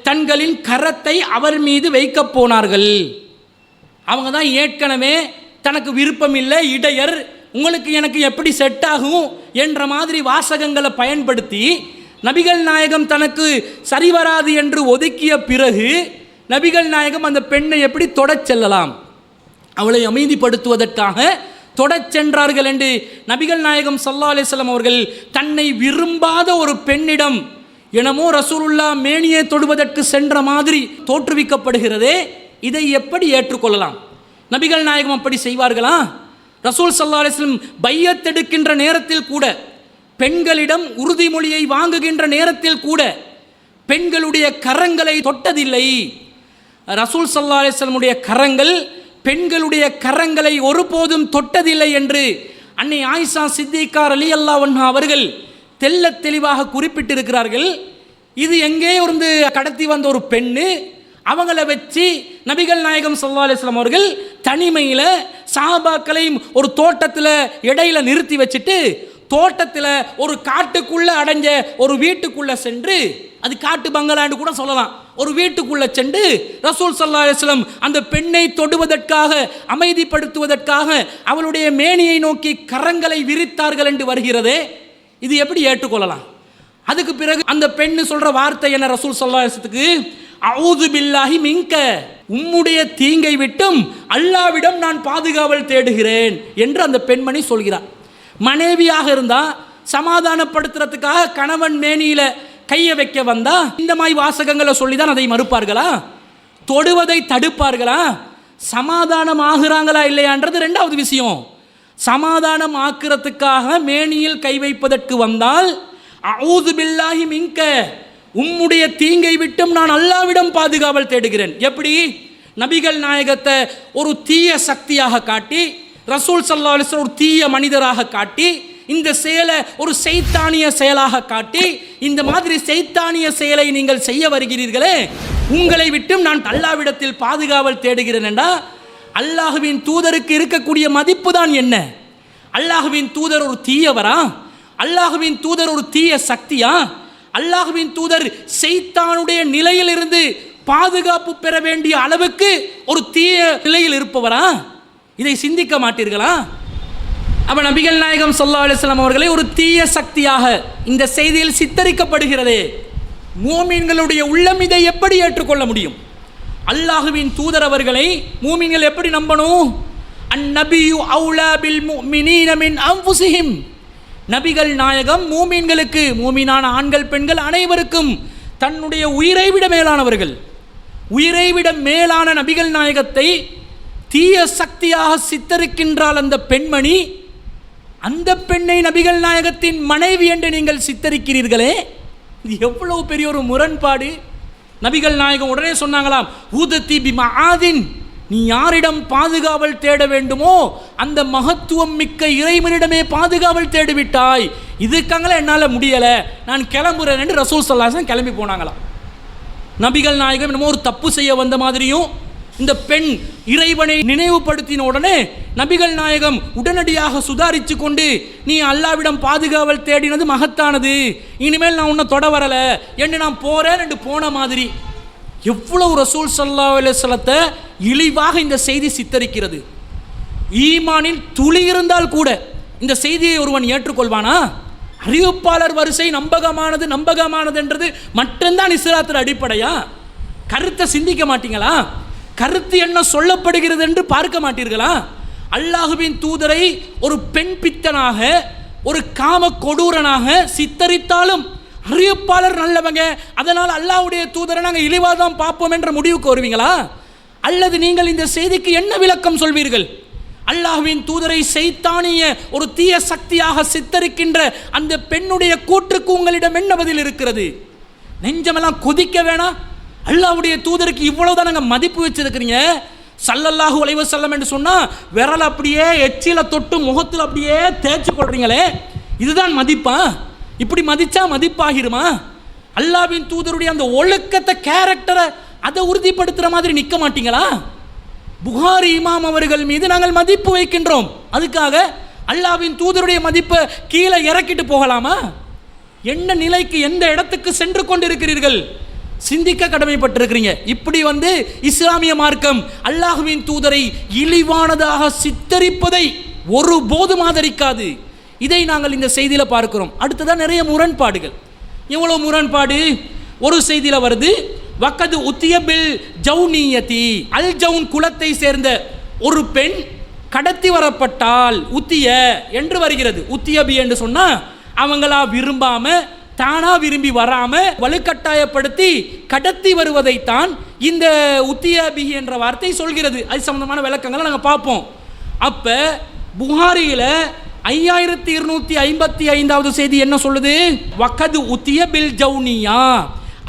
தங்களின் கரத்தை அவர் மீது வைக்க போனார்கள். அவங்க தான் ஏற்கனவே தனக்கு விருப்பம் இல்லை, இடையர், உங்களுக்கு எனக்கு எப்படி செட் ஆகும் என்ற மாதிரி வாசகங்களை பயன்படுத்தி நபிகள் நாயகம் தனக்கு சரி வராது என்று ஒதுக்கிய பிறகு நபிகள் நாயகம் அந்த பெண்ணை எப்படி தொடச் செல்லலாம், அவளை அமைதிப்படுத்துவதற்காக தொடச் சென்றார்கள் என்று நபிகள் நாயகம் ஸல்லல்லாஹு அலைஹி வஸல்லம் அவர்கள் தன்னை விரும்பாத ஒரு பெண்ணிடம் என்னமோ ரசூலுல்லாஹ் மேனியை தொடுவதற்கு சென்ற மாதிரி தோற்றுவிக்கப்படுகிறதே. இதை எப்படி ஏற்றுக்கொள்ளலாம்? நபிகள் நாயகம் அப்படி செய்வார்களா? ரசூல் ஸல்லல்லாஹு அலைஹி வஸல்லம் பையத் எடுக்கின்ற நேரத்தில் கூட, பெண்களிடம் உறுதிமொழியை வாங்குகின்ற நேரத்தில் கூட பெண்களுடைய கரங்களை தொட்டதில்லை. ரசூல் ஸல்லல்லாஹு அலைஹி வஸல்லமுடைய கரங்கள் பெண்களுடைய கரங்களை ஒருபோதும் தொட்டதில்லை என்று அன்னை ஆயிஷா சித்திகா ரலியல்லாஹு அன்ஹா அவர்கள் தெள்ளத் தெளிவாக குறிப்பிட்டிருக்கிறார்கள். இது எங்கே இருந்து கடத்தி வந்த ஒரு பெண்ணு, அவங்கள வச்சு நபிகள் நாயகம் ஸல்லல்லாஹு அலைஹி வஸல்லம் அவர்கள் தனிமையில் சஹாபாக்களையும் ஒரு தோட்டத்தில் இடையில நிறுத்தி வச்சுட்டு தோட்டத்தில் ஒரு காட்டுக்குள்ளே அடைஞ்ச ஒரு வீட்டுக்குள்ளே சென்று, அது காட்டு பங்களான்னு கூட சொல்லலாம், ஒரு வீட்டுக்குள்ளே சென்று ரசூல் ஸல்லல்லாஹு அலைஹி வஸல்லம் அந்த பெண்ணை தொடுவதற்காக அமைதிப்படுத்துவதற்காக அவளுடைய மேனியை நோக்கி கரங்களை விரித்தார்கள் என்று வருகிறதே. இது எப்படி ஏற்றுக்கொள்ளலாம்? அதுக்கு பிறகு அந்த பெண்ணு சொல்ற வார்த்தை என்ன ரசூல் ஸல்லல்லாஹு அலைஹி வஸல்லத்துக்கு? அஊது பில்லாஹி மின்க, உம்முடைய தீங்கை விட்டும் அல்லாவிடம் நான் பாதுகாவல் தேடுகிறேன் என்று அந்த பெண்மணி சொல்கிறார். மனைவியாக இருந்தால் சமாதானப்படுத்துறதுக்காக கணவன் மேனியில கையை வைக்க வந்தா இந்த மாதிரி வாசகங்களை சொல்லி தான் அதை மறுப்பார்களா? தொடுவதை தடுப்பார்களா? சமாதானம் ஆகுறாங்களா இல்லையான்றது ரெண்டாவது விஷயம். சமாதானம் ஆக்குறதுக்காக மேனியில் கை வைப்பதற்கு வந்தால் அஊது பில்லாஹி மின்க, உம்முடைய தீங்கை விட்டும் நான் அல்லாவிடம் பாதுகாவல் தேடுகிறேன். எப்படி? நபிகள் நாயகத்தை ஒரு தீய சக்தியாக காட்டி, ரசூல் ஸல்லல்லாஹு அலைஹி வஸல்லம் ஒரு தீய மனிதராக காட்டி, இந்த செயலை ஒரு சைத்தானிய செயலாக காட்டி, இந்த மாதிரி சைத்தானிய செயலை நீங்கள் செய்ய வருகிறீர்களே, உங்களை விட்டும் நான் அல்லாவிடத்தில் பாதுகாவல் தேடுகிறேன் என்றா அல்லாஹுவின் தூதருக்கு இருக்கக்கூடிய மதிப்பு தான் என்ன? அல்லாஹுவின் தூதர் ஒரு தீயவரா? அல்லாஹுவின் தூதர் ஒரு தீய சக்தியா? அல்லாஹுவின் தூதர் சைத்தானுடைய நிலையிலிருந்து பாதுகாப்பு பெற வேண்டிய அளவுக்கு ஒரு தீய நிலையில் இருப்பவரா? இதை சிந்திக்க மாட்டீர்களா? அப்ப நபிகள் நாயகம் ஸல்லல்லாஹு அலைஹி வஸல்லம் அவர்களை ஒரு தீய சக்தியாக இந்த செய்தியில் சித்தரிக்கப்படுகிறதே. மூமின்களுடைய உள்ளம் இதை எப்படி ஏற்றுக்கொள்ள முடியும்? அல்லாஹுவின் தூதர் அவர்களை மூமின்கள் எப்படி நம்பணும்? அந்நபியு அவுலா பில் முஃமினீன மின் அன்ஃபுஸிஹிம், நபிகள் நாயகம் மூமீன்களுக்கு, மூமீனான ஆண்கள் பெண்கள் அனைவருக்கும் தன்னுடைய உயிரை விட மேலானவர்கள். உயிரை விட மேலான நபிகள் நாயகத்தை தீய சக்தியாக சித்தரிக்கின்றால் அந்த பெண்மணி, அந்த பெண்ணை நபிகள் நாயகத்தின் மனைவி என்று நீங்கள் சித்தரிக்கிறீர்களே, இது எவ்வளவு பெரிய ஒரு முரண்பாடு. நபிகள் நாயகம் உடனே சொன்னாங்களாம், ஊதத்தி பிமஆதின், நீ யாரிடம் பாதுகாவல் தேட வேண்டுமோ அந்த மகத்துவம் மிக்க இறைவனிடமே பாதுகாவல் தேடிவிட்டாய், இதுக்காங்கள என்னால் முடியலை, நான் கிளம்புறேன் என்று ரசூல் ஸல்லல்லாஹு அலைஹி வஸல்லம் கிளம்பி போனாங்களாம். நபிகள் நாயகம் என்னமோ ஒரு தப்பு செய்ய வந்த மாதிரியும் இந்த பெண் இறைவனை நினைவுபடுத்தின உடனே நபிகள் நாயகம் உடனடியாக சுதாரித்து கொண்டு, நீ அல்லாவிடம் பாதுகாவல் தேடினது மகத்தானது, இனிமேல் நான் உன்னை தொட வரலை என்று நான் போறேன் என்று போன மாதிரி. எவ்வளவு ரசூல் ஸல்லல்லாஹு அலைஹி வஸல்லத்தை இழிவாக இந்த செய்தி சித்தரிக்கிறது. ஈமானில் துளி இருந்தால் கூட இந்த செய்தியை ஒருவன் ஏற்றுக்கொள்வானா? அறிவிப்பாளர் வரிசை நம்பகமானது என்றது மட்டும்தான் இஸ்லாத்தின் அடிப்படையா? கருத்தை சிந்திக்க மாட்டீங்களா? கருத்து என்ன சொல்லப்படுகிறது என்று பார்க்க மாட்டீர்களா? அல்லாஹுவின் தூதரை ஒரு பெண் பித்தனாக, ஒரு காம கொடூரனாக சித்தரித்தாலும் அறிவிப்பாளர் நல்லவங்க, அதனால் அல்லாஹ்வுடைய தூதரை நாங்கள் இழிவாக தான் பார்ப்போம் என்ற முடிவுக்கு வருவீங்களா? அல்லது நீங்கள் இந்த செய்திக்கு என்ன விளக்கம் சொல்வீர்கள்? அல்லாஹ்வின் தூதரை சைத்தானிய ஒரு தீய சக்தியாக சித்தரிக்கின்ற அந்த பெண்ணுடைய கூற்றுக்கு உங்களிடம் என்ன பதில் இருக்கிறது? நெஞ்சமெல்லாம் கொதிக்க வேணாம். அல்லாஹ்வுடைய தூதருக்கு இவ்வளவுதான் நாங்கள் மதிப்பு வச்சிருக்கிறீங்க. ஸல்லல்லாஹு அலைஹி வஸல்லம் என்று சொன்னால் விரல் அப்படியே எச்சில தொட்டு முகத்தில் அப்படியே தேய்ச்சி கொள்றீங்களே, இதுதான் மதிப்பா? இப்படி மதிச்சா மதிப்பாகிருமா? அல்லாஹ்வின் தூதருடைய அந்த ஒழுக்கத்தை, கேரக்டரை அதை உறுதிப்படுத்துகிற மாதிரி நிற்க மாட்டீங்களா? புகாரி இமாம் அவர்கள் மீது நாங்கள் மதிப்பு வைக்கின்றோம், அதுக்காக அல்லாஹ்வின் தூதருடைய மதிப்பை கீழே இறக்கிட்டு போகலாமா? என்ன நிலைக்கு, எந்த இடத்துக்கு சென்று கொண்டிருக்கிறீர்கள்? சிந்திக்க கடமைப்பட்டிருக்கிறீங்க. இப்படி இஸ்லாமிய மார்க்கம் அல்லாஹ்வின் தூதரை இழிவானதாக சித்தரிப்பதை ஒருபோதும் ஆதரிக்காது. இதை நாங்கள் இந்த செய்தியில் பார்க்கிறோம். அடுத்ததான் நிறைய முரண்பாடுகள். எவ்வளவு முரண்பாடு? ஒரு செய்தியில் வருது, வக்கது உத்தியபில் ஜவுனியதி, அல் ஜவுன் குலத்தை சேர்ந்த ஒரு பெண் கடத்தி வரப்பட்டால் உத்திய என்று வருகிறது. உத்தியபி என்று சொன்னா அவங்களா விரும்பாம, தானா விரும்பி வராம வலுக்கட்டாயப்படுத்தி கடத்தி வருவதைத்தான் இந்த உத்தியபி என்ற வார்த்தை சொல்கிறது. அது சம்பந்தமான விளக்கங்களை நாங்கள் பார்ப்போம். அப்ப புகாரியில் 5255வது செய்தி என்ன சொல்லுது? வக்கது உத்திய பில் ஜவுனியா,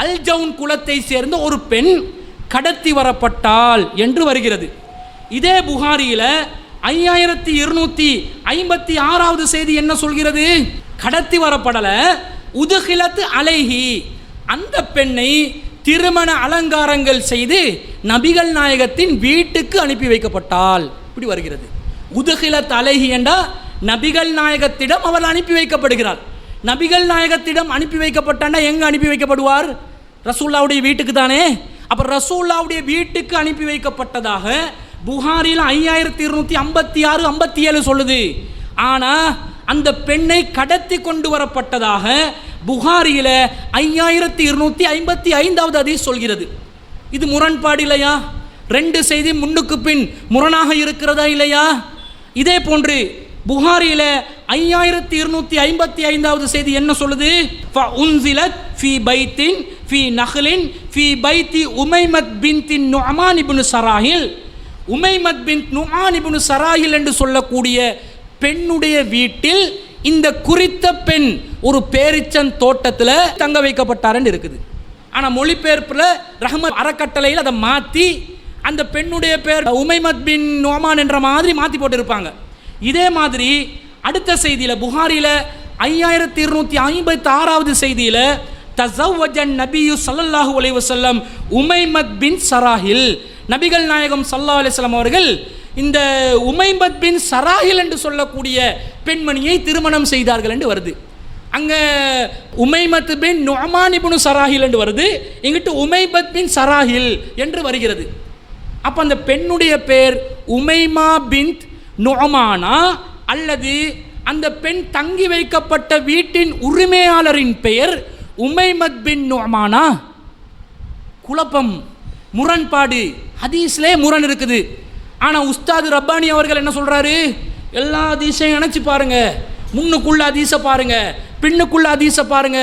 அல் ஜவுன் குலத்தை சேர்ந்த ஒரு பெண் கடத்தி வரப்பட்டால் என்று வருகிறது. இதே புகாரியில் 5256வது செய்தி என்ன சொல்கிறது? கடத்தி வரப்படல, உதுகிலத்து அலைஹி, அந்த பெண்ணை திருமண அலங்காரங்கள் செய்து நபிகள் நாயகத்தின் வீட்டுக்கு அனுப்பி வைக்கப்பட்டால், இப்படி வருகிறது. உதுகிலத் அலைஹி என்றா நபிகள் நாயகத்திடம் அவள் அனுப்பி வைக்கப்படுகிறாள். நபிகள் நாயகத்திடம் அனுப்பி வைக்கப்பட்டாண்டா எங்க அனுப்பி வைக்கப்படுவார்? ரசூல்லாவுடைய வீட்டுக்கு தானே. அப்ப ரசூல்லாவுடைய வீட்டுக்கு அனுப்பி வைக்கப்பட்டதாக புகாரில் 5256 57 சொல்லுது. ஆனா அந்த பெண்ணை கடத்தி கொண்டு வரப்பட்டதாக புகாரியில் 5255வது ஹதீஸ் சொல்கிறது. இது முரண்பாடு இல்லையா? ரெண்டு செய்தி முன்னுக்கு பின் முரணாக இருக்கிறதா இல்லையா? இதே போன்று புகாரியில் 5255வது செய்தி என்ன சொல்லுது? ஃபஉன்ஸிலத் ஃபீ பைத்தின் ஃபீ நஹ்லின் ஃபீ பைத்தி உமைமத் பின்த் நுஅமான் இப்னு ஸராஹில். உமைமத் பின்த் நுஅமான் இப்னு ஸராஹில் என்று சொல்லக்கூடிய பெண்ணுடைய வீட்டில் இந்த குறித்த பெண் ஒரு பேரிச்சன் தோட்டத்தில் தங்க வைக்கப்பட்டாருன்னு இருக்குது. ஆனால் மொழிபெயர்ப்பில் ரஹ்மத் அறக்கட்டளையில் அதை மாற்றி அந்த பெண்ணுடைய பேர் உமைமத் பின் நுஅமான் என்ற மாதிரி மாற்றி போட்டிருப்பாங்க. இதே மாதிரி அடுத்த செய்தியில் புகாரியில் 5256வது செய்தியில் தஸவ்வஜன் நபியு ஸல்லல்லாஹு அலைஹி வஸல்லம் உமைமத் பின் ஸராஹில், நபிகள் நாயகம் ஸல்லல்லாஹு அலைஹி வஸல்லம் அவர்கள் இந்த உமைமத் பின் ஸராஹில் என்று சொல்லக்கூடிய பெண்மணியை திருமணம் செய்தார்கள் என்று வருது. அங்கே உமைமத் பின் நுஅமான் இப்னு ஸராஹில் என்று வருது, இங்கிட்டு உமைமத் பின் ஸராஹில் என்று வருகிறது. அப்போ அந்த பெண்ணுடைய பேர் உமைமா பின் நுஅமானா அல்லது அந்த பெண் தங்கி வைக்கப்பட்ட வீட்டின் உரிமையாளரின் பெயர் உமைமத் பின் நுஅமானா? குழப்பம், முரண்பாடு, ஹதீஸ்லே முரண் இருக்குது. ஆனால் உஸ்தாது ரப்பானி அவர்கள் என்ன சொல்கிறாரு? எல்லா ஹதீஸையும் நினச்சி பாருங்க, முன்னுக்குள்ள ஹதீஸ பாருங்க, பின்னுக்குள்ள ஹதீஸ பாருங்க,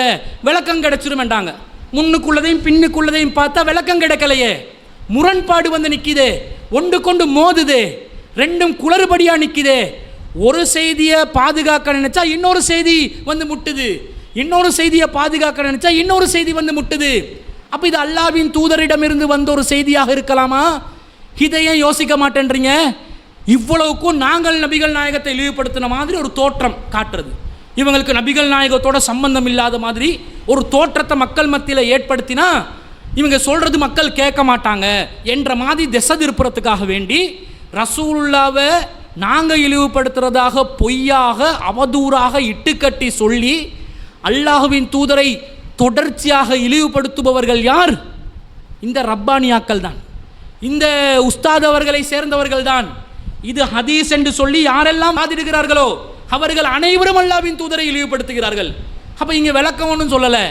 விளக்கம் கிடைச்சிருமெண்டாங்க. முன்னுக்குள்ளதையும் பின்னுக்குள்ளதையும் பார்த்தா விளக்கம் கிடைக்கலையே, முரண்பாடு வந்து நிற்கிதே, ஒன்று கொண்டு மோதுதே, ரெண்டும் குளறுபடியாக நிற்கிதே. ஒரு செய்தியை பாதுகாக்க நினைச்சா இன்னொரு செய்தி வந்து முட்டுது, இன்னொரு செய்தியை பாதுகாக்க நினைச்சா இன்னொரு செய்தி வந்து முட்டுது. அப்போ இது அல்லாஹ்வின் தூதரிடமிருந்து வந்த ஒரு செய்தியாக இருக்கலாமா? இதையே யோசிக்க மாட்டேன்றீங்க. இவ்வளவுக்கும் நாங்கள் நபிகள் நாயகத்தை இழிவுபடுத்தின மாதிரி ஒரு தோற்றம் காட்டுறது, இவங்களுக்கு நபிகள் நாயகத்தோட சம்பந்தம் இல்லாத மாதிரி ஒரு தோற்றத்தை மக்கள் மத்தியில் ஏற்படுத்தினா இவங்க சொல்கிறது மக்கள் கேட்க மாட்டாங்க என்ற மாதிரி திசை திருப்புறத்துக்காக வேண்டி ரசூலுல்லாவை நாங்கள் இழிவுபடுத்துறதாக பொய்யாக அவதூறாக இட்டுக்கட்டி சொல்லி அல்லாஹ்வின் தூதரை தொடர்ச்சியாக இழிவுபடுத்துபவர்கள் யார்? இந்த ரப்பானியாக்கள் தான், இந்த உஸ்தாத் அவர்களை சேர்ந்தவர்கள் தான். இது ஹதீஸ் என்று சொல்லி யாரெல்லாம் வாதிடுகிறார்களோ அவர்கள் அனைவரும் அல்லாஹ்வின் தூதரை இழிவுபடுத்துகிறார்கள். அப்போ இங்கே விளக்கம் ஒன்றும் சொல்லலை,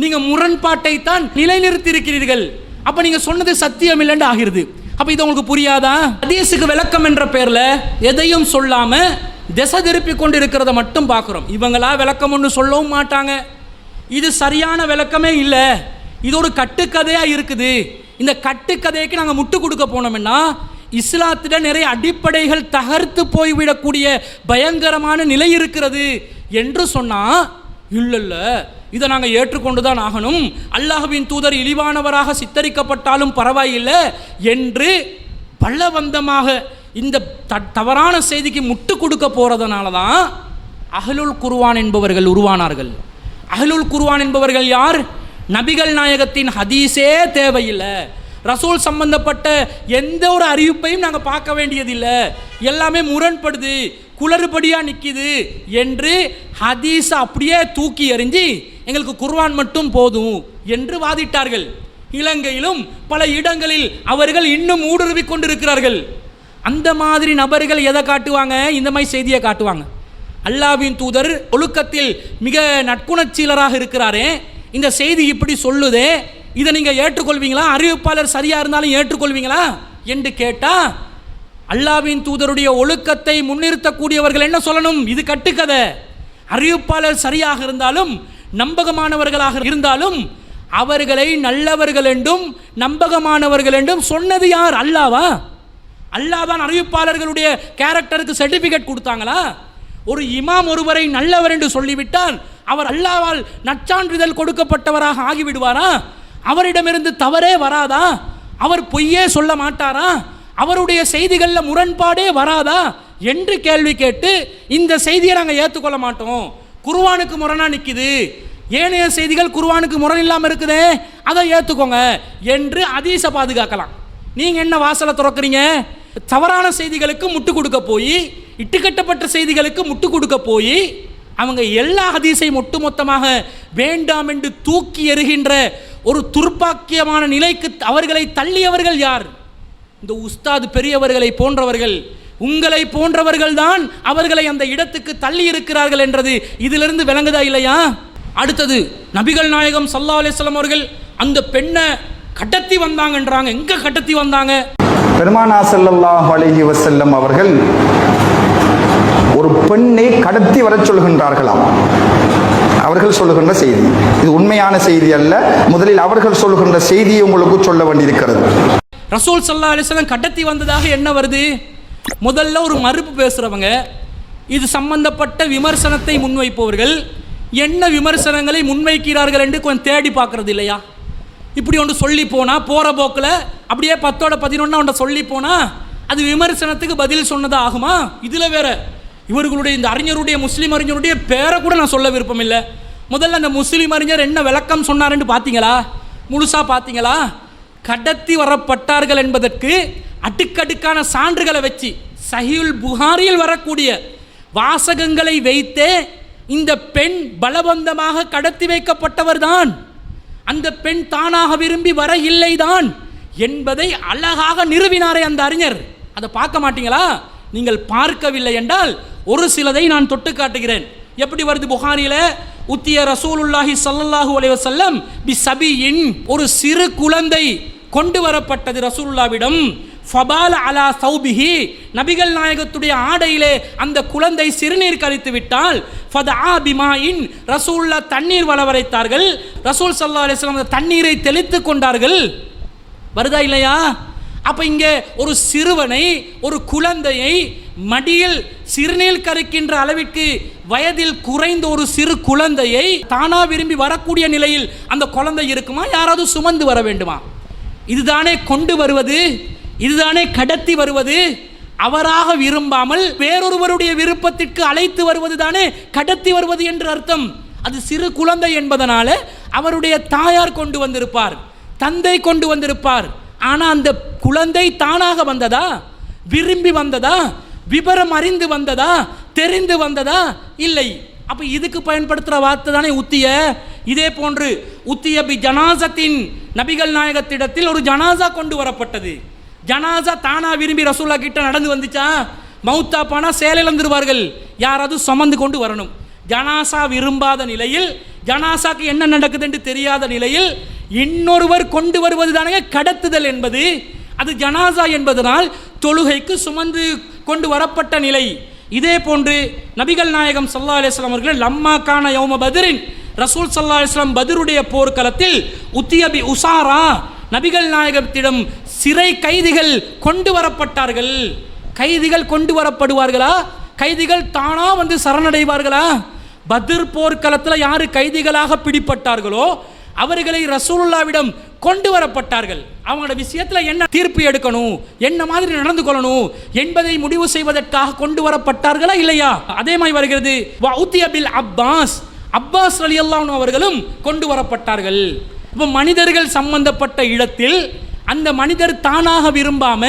நீங்கள் முரண்பாட்டை தான் நிலைநிறுத்தி இருக்கிறீர்கள். அப்போ நீங்கள் சொன்னது சத்தியம் இல்லைன்னு ஆகிறது. அப்போ இது உங்களுக்கு புரியாதா? ஹதீஸுக்கு விளக்கம் என்ற பேரில் எதையும் சொல்லாமல் திசை திருப்பி கொண்டு இருக்கிறத மட்டும் பார்க்குறோம். இவங்களா விளக்கம் ஒன்று சொல்லவும் மாட்டாங்க. இது சரியான விளக்கமே இல்லை, இது ஒரு கட்டுக்கதையாக இருக்குது. இந்த கட்டுக்கதைக்கு நாங்கள் முட்டு கொடுக்க போனோம்னா இஸ்லாத்திட நிறைய அடிப்படைகள் தகர்த்து போய்விடக்கூடிய பயங்கரமான நிலை இருக்கிறது என்று சொன்னால், இல்லை இதை நாங்கள் ஏற்றுக்கொண்டு தான் ஆகணும், அல்லாஹ்வின் தூதர் இழிவானவராக சித்தரிக்கப்பட்டாலும் பரவாயில்லை என்று பலவந்தமாக இந்த தவறான செய்திக்கு முட்டு கொடுக்க போகிறதுனால தான் அஹ்லுல் குர்ஆன் என்பவர்கள் உருவானார்கள். அஹ்லுல் குர்ஆன் என்பவர்கள் யார்? நபிகள் நாயகத்தின் ஹதீஸே தேவையில்லை, ரசூல் சம்பந்தப்பட்ட எந்த ஒரு அறிவிப்பையும் நாங்கள் பார்க்க வேண்டியதில்லை, எல்லாமே முரண்படுது, குளறுபடியாக நிற்கிது என்று ஹதீஸை அப்படியே தூக்கி எறிஞ்சி எங்களுக்கு குர்ஆன் மட்டும் போதும் என்று வாதிட்டார்கள். இலங்கையிலும் பல இடங்களில் அவர்கள் இன்னும் ஊடுருவி கொண்டிருக்கிறார்கள். அந்த மாதிரி நபர்கள் எதை காட்டுவாங்க? இந்த மாதிரி செய்தியை காட்டுவாங்க. அல்லாஹ்வின் தூதர் ஒழுக்கத்தில் மிக நற்குணச்சீலராக இருக்கிறாரே, இந்த செய்தி இப்படி சொல்லுதே, இதை நீங்கள் ஏற்றுக்கொள்வீங்களா? அறிவிப்பாளர் சரியாக இருந்தாலும் ஏற்றுக்கொள்வீங்களா என்று கேட்டால் அல்லாஹ்வின் தூதருடைய ஒழுக்கத்தை முன்னிறுத்தக்கூடியவர்கள் என்ன சொல்லணும்? இது கட்டுக்கதை. அறிவிப்பாளர் சரியாக இருந்தாலும் நம்பகமானவர்களாக இருந்தாலும் அவர்களை நல்லவர்கள் என்றும் நம்பகமானவர்கள் என்றும் சொன்னது யார்? அல்லாவா? அல்லாஹ் தான் அறிவிப்பாளர்களுடைய கேரக்டருக்கு சர்டிஃபிகேட் கொடுத்தாங்களா? ஒரு இமாம் ஒருவரை நல்லவர் என்று சொல்லிவிட்டால் அவர் அல்லாஹ்வால் நற்சான்றிதழ் கொடுக்கப்பட்டவராக ஆகிவிடுவாரா? அவரிடமிருந்து தவறே வராதா? அவர் பொய்யே சொல்ல மாட்டாரா? அவருடைய செய்திகளில் முரண்பாடே வராதா என்று கேள்வி கேட்டு இந்த செய்தியை நாங்கள் ஏற்றுக்கொள்ள மாட்டோம், குர்ஆனுக்கு முரணாக நிற்கிது, ஏனைய செய்திகள் குர்ஆனுக்கு முரண் இல்லாமல் இருக்குதே, அதை ஏற்றுக்கோங்க என்று ஹதீஸை பாதுகாக்கலாம். நீங்கள் என்ன வாசலை திறக்கிறீங்க? தவறான செய்திகளுக்கு முட்டு கொடுக்க போய், இட்டுக்கட்டப்பட்ட செய்திகளுக்கு முட்டு கொடுக்க போய் அவங்க எல்லா ஹதீஸையும் ஒட்டுமொத்தமாக வேண்டாம் என்று தூக்கி எறிகின்ற ஒரு துர்ப்பாக்கியமான நிலைக்கு அவர்களை தள்ளியவர்கள் யார்? இந்த உஸ்தாது பெரியவர்களை போன்றவர்கள், உங்களை போன்றவர்கள் தான் அவர்களை அந்த இடத்துக்கு தள்ளி இருக்கிறார்கள் என்றது இதிலிருந்து விளங்குதா இல்லையா? அடுத்தது நபிகள் நாயகம் ஸல்லல்லாஹு அலைஹி வஸல்லம் அவர்கள் அந்த பெண்ணை கடத்தி வந்தாங்கன்றாங்க. எங்க கடத்தி வந்தாங்க? பெருமானார் ஸல்லல்லாஹு அலைஹி வஸல்லம் அவர்கள் ஒரு பெண்ணை கடத்தி வர சொல்கின்றார்களாம். அவர்கள் சொல்லுகின்ற செய்தி இது உண்மையான செய்தி அல்ல. முதலில் அவர்கள் சொல்லுகின்ற செய்தியை உங்களுக்கு சொல்ல வேண்டியிருக்கிறது. ரசூல் ஸல்லல்லாஹு அலைஹி வஸல்லம் கடத்தி வந்ததாக என்ன வருது? முதல்ல ஒரு மறுப்பு பேசுகிறவங்க, இது சம்பந்தப்பட்ட விமர்சனத்தை முன்வைப்பவர்கள் என்ன விமர்சனங்களை முன்வைக்கிறார்கள் என்று கொஞ்சம் தேடி பார்க்கறது இல்லையா? இப்படி ஒன்று சொல்லி போனால் போகிற போக்கில் அப்படியே 10-11 ஒன்றை சொல்லி போனால் அது விமர்சனத்துக்கு பதில் சொன்னதாக ஆகுமா? இதில் வேற இவர்களுடைய இந்த அறிஞருடைய முஸ்லீம் அறிஞருடைய பேரை கூட நான் சொல்ல விருப்பம் இல்லை. முதல்ல அந்த முஸ்லீம் அறிஞர் என்ன விளக்கம் சொன்னார்ன்னு பார்த்தீங்களா? முழுசாக பார்த்தீங்களா? கடத்தி வரப்பட்டார்கள் என்பதற்கு அடுக்கடுக்கான சான்றுகளை வச்சு சஹீஹுல் புகாரியில் வரக்கூடிய வாசகங்களை வைத்தே இந்த பெண் பலவந்தமாக கடத்தி வைக்கப்பட்டவர் தான், அந்த பெண் தானாக விரும்பி வர இல்லைதான் என்பதை அழகாக நிறுவினாரே அந்த அறிஞர். அதை பார்க்க மாட்டீங்களா? நீங்கள் பார்க்கவில்லை என்றால் ஒரு சிலதை நான் தொட்டு காட்டுகிறேன். எப்படி வருது புகாரியில? உத்திய ரசூலுல்லாஹி ஸல்லல்லாஹு அலைஹி வஸல்லம் பி சபியின், ஒரு சிறு குழந்தை கொண்டு வரப்பட்டது ரசூலுல்லாவிடம். ஃபபால அலா சௌபிஹி, நபிகள் நாயகத்துடைய ஆடையிலே அந்த குழந்தை சிறுநீர் கழித்து விட்டால் ஃபதஆ பிமாயின், ரசூலுல்லா தண்ணீர் வளவரைத்தார்கள். ரசூல் ஸல்லல்லாஹு அலைஹி வஸல்லம் அந்த தண்ணீரை தெளித்து கொண்டார்கள். வருதா இல்லையா? அப்ப இங்கே ஒரு சிறுவனை, ஒரு குழந்தையை மடியில் சிறுநீர் கரைக்கின்ற அளவிற்கு வயதில் குறைந்த ஒரு சிறு குழந்தையை தானா விரும்பி வரக்கூடிய நிலையில் அந்த குழந்தை இருக்குமா? யாராவது சுமந்து வர வேண்டுமா? இதுதானே கொண்டு வருவது, இதுதானே கடத்தி வருவது. அவராக விரும்பாமல் வேறொருவருடைய விருப்பத்திற்கு அழைத்து வருவது தானே கடத்தி வருவது என்று அர்த்தம். அது சிறு குழந்தை என்பதனால அவருடைய தாயார் கொண்டு வந்திருப்பார், தந்தை கொண்டு வந்திருப்பார். ஆனால் அந்த குழந்தை தானாக வந்ததா, விரும்பி வந்ததா, விபரம் அறிந்து வந்ததா, தெரிந்து வந்ததா? இல்லை. அப்ப இதுக்கு பயன்படுத்துகிற வார்த்தை தானே உத்திய. இதே போன்று உத்திய பி ஜனாசத்தின், நபிகள் நாயகத்திடத்தில் ஒரு ஜனாசா கொண்டு வரப்பட்டது. ஜனாசா தானா விரும்பி ரசூல்லா கிட்ட நடந்து வந்துச்சா? மௌத்தா பானா சேலிழந்துருவார்கள், யாராவது சுமந்து கொண்டு வரணும். ஜனாசா விரும்பாத நிலையில், ஜனாசாக்கு என்ன நடக்குது என்று தெரியாத நிலையில் இன்னொருவர் கொண்டு வருவது தானே கடத்துதல் என்பது. அது ஜனாசா என்பதனால் தொழுகைக்கு சுமந்து கொண்டு வரப்பட்ட நிலை. இதே போன்று நபிகள் நாயகம் ஸல்லல்லாஹு அலைஹி வஸல்லம் அவர்கள் லம்மா கான யௌம பத்ரின், ரசூல் ஸல்லல்லாஹு அலைஹி வஸல்லம் பத்ருடைய போர்க்களத்தில் உத்தியபி உசாரா, நபிகள் நாயகத்திடம் சிறை கைதிகள் கொண்டு வரப்பட்டார்கள். கைதிகள் கொண்டு வரப்படுவார்களா? கைதிகள் தானா வந்து சரணடைவார்களா? பத்ர் போர்க்களத்தில் யாரு கைதிகளாக பிடிப்பட்டார்களோ அவர்களை ரசூலுல்லாவிடம் கொண்டு வரப்பட்டார்கள். அவங்களோட விஷயத்தில் என்ன தீர்ப்பு எடுக்கணும், என்ன மாதிரி நடந்து கொள்ளணும் என்பதை முடிவு செய்வதற்காக கொண்டு வரப்பட்டார்களா இல்லையா? அதே மாதிரி வருகிறது வஉத்தியபில் அப்பாஸ், அப்பாஸ் ரலியல்லாஹு அன்ஹு அவர்களும் கொண்டு வரப்பட்டார்கள். இப்போ மனிதர்கள் சம்பந்தப்பட்ட இடத்தில் அந்த மனிதர் தானாக விரும்பாம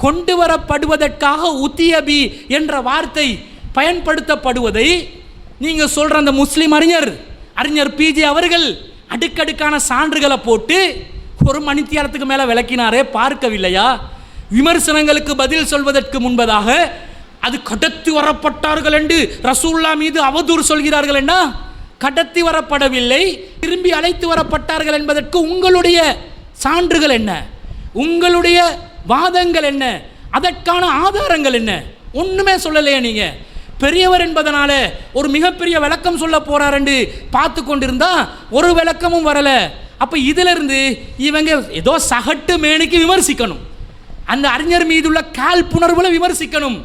கொண்டு வரப்படுவதற்காக உத்தியபி என்ற வார்த்தை பயன்படுத்தப்படுவதை நீங்க சொல்ற அந்த முஸ்லிம் அறிஞர் பிஜே அவர்கள் அடுக்கடுக்கான சான்றுகளை போட்டு ஒரு மணித்தியாலத்துக்கு மேல விளக்கினாரே, பார்க்கவில்லையா? விமர்சனங்களுக்கு பதில் சொல்வதற்கு முன்பதாக அது கடத்தி வரப்பட்டார்கள் என்று ரசூலுல்லாஹ் மீது அவதூறு சொல்கிறார்கள் என்ன? கடத்தி வரப்படவில்லை, திரும்பி அழைத்து வரப்பட்டார்கள் என்பதற்கு உங்களுடைய சான்றுகள் என்ன? உங்களுடைய வாதங்கள் என்ன? அதற்கான ஆதாரங்கள் என்ன? ஒண்ணுமே சொல்லலையே. நீங்க பெரியவர் என்பதனால ஒரு மிகப்பெரிய விளக்கம் சொல்ல போறார் என்று பார்த்து கொண்டிருந்தா ஒரு விளக்கமும் வரல. அப்ப இதுல இருந்து இவங்க ஏதோ சகட்டு மேனிக்கு விமர்சிக்கணும், அந்த அறிஞர் மீதுள்ள காழ்ப்புணர்வுல விமர்சிக்கணும்,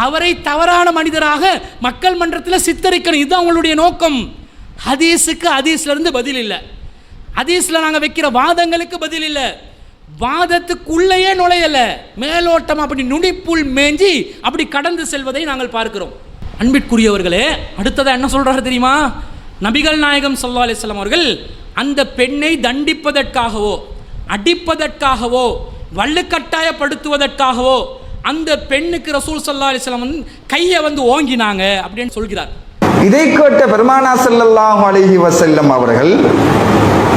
அவரை தவறான மனிதராக மக்கள் மன்றத்தில் சித்தரிக்கணும். இதுதான் உங்களுடைய நோக்கம். ஹதீஸுக்கு ஹதீஸ்ல இருந்து பதில் இல்லை, ஹதீஸ்ல நாங்கள் வைக்கிற வாதங்களுக்கு பதில் இல்லை, வாதத்துக்குள்ளேயே நுழையல, மேலோட்டம் அப்படி நுனிப்புள் மேஞ்சி அப்படி கடந்து செல்வதை நாங்கள் பார்க்கிறோம். அன்பிற்குரியவர்களே, அடுத்ததா என்ன சொல்றாரு தெரியுமா? நபிகள் நாயகம் ஸல்லல்லாஹு அலைஹி வஸல்லம் அவர்கள் அந்த பெண்ணை தண்டிப்பதற்காகவோ அடிப்பதற்காகவோ வள்ளுக்கட்டாயப்படுத்துவதற்காகவோ அந்த பெண்ணுக்கு ரசூல் ஸல்லல்லாஹு அலைஹி வஸல்லம் கையை வந்து ஓங்கினாங்க அப்படின்னு சொல்கிறார். இதை கேட்ட பெருமானா ஸல்லல்லாஹு அலைஹி வஸல்லம் அவர்கள்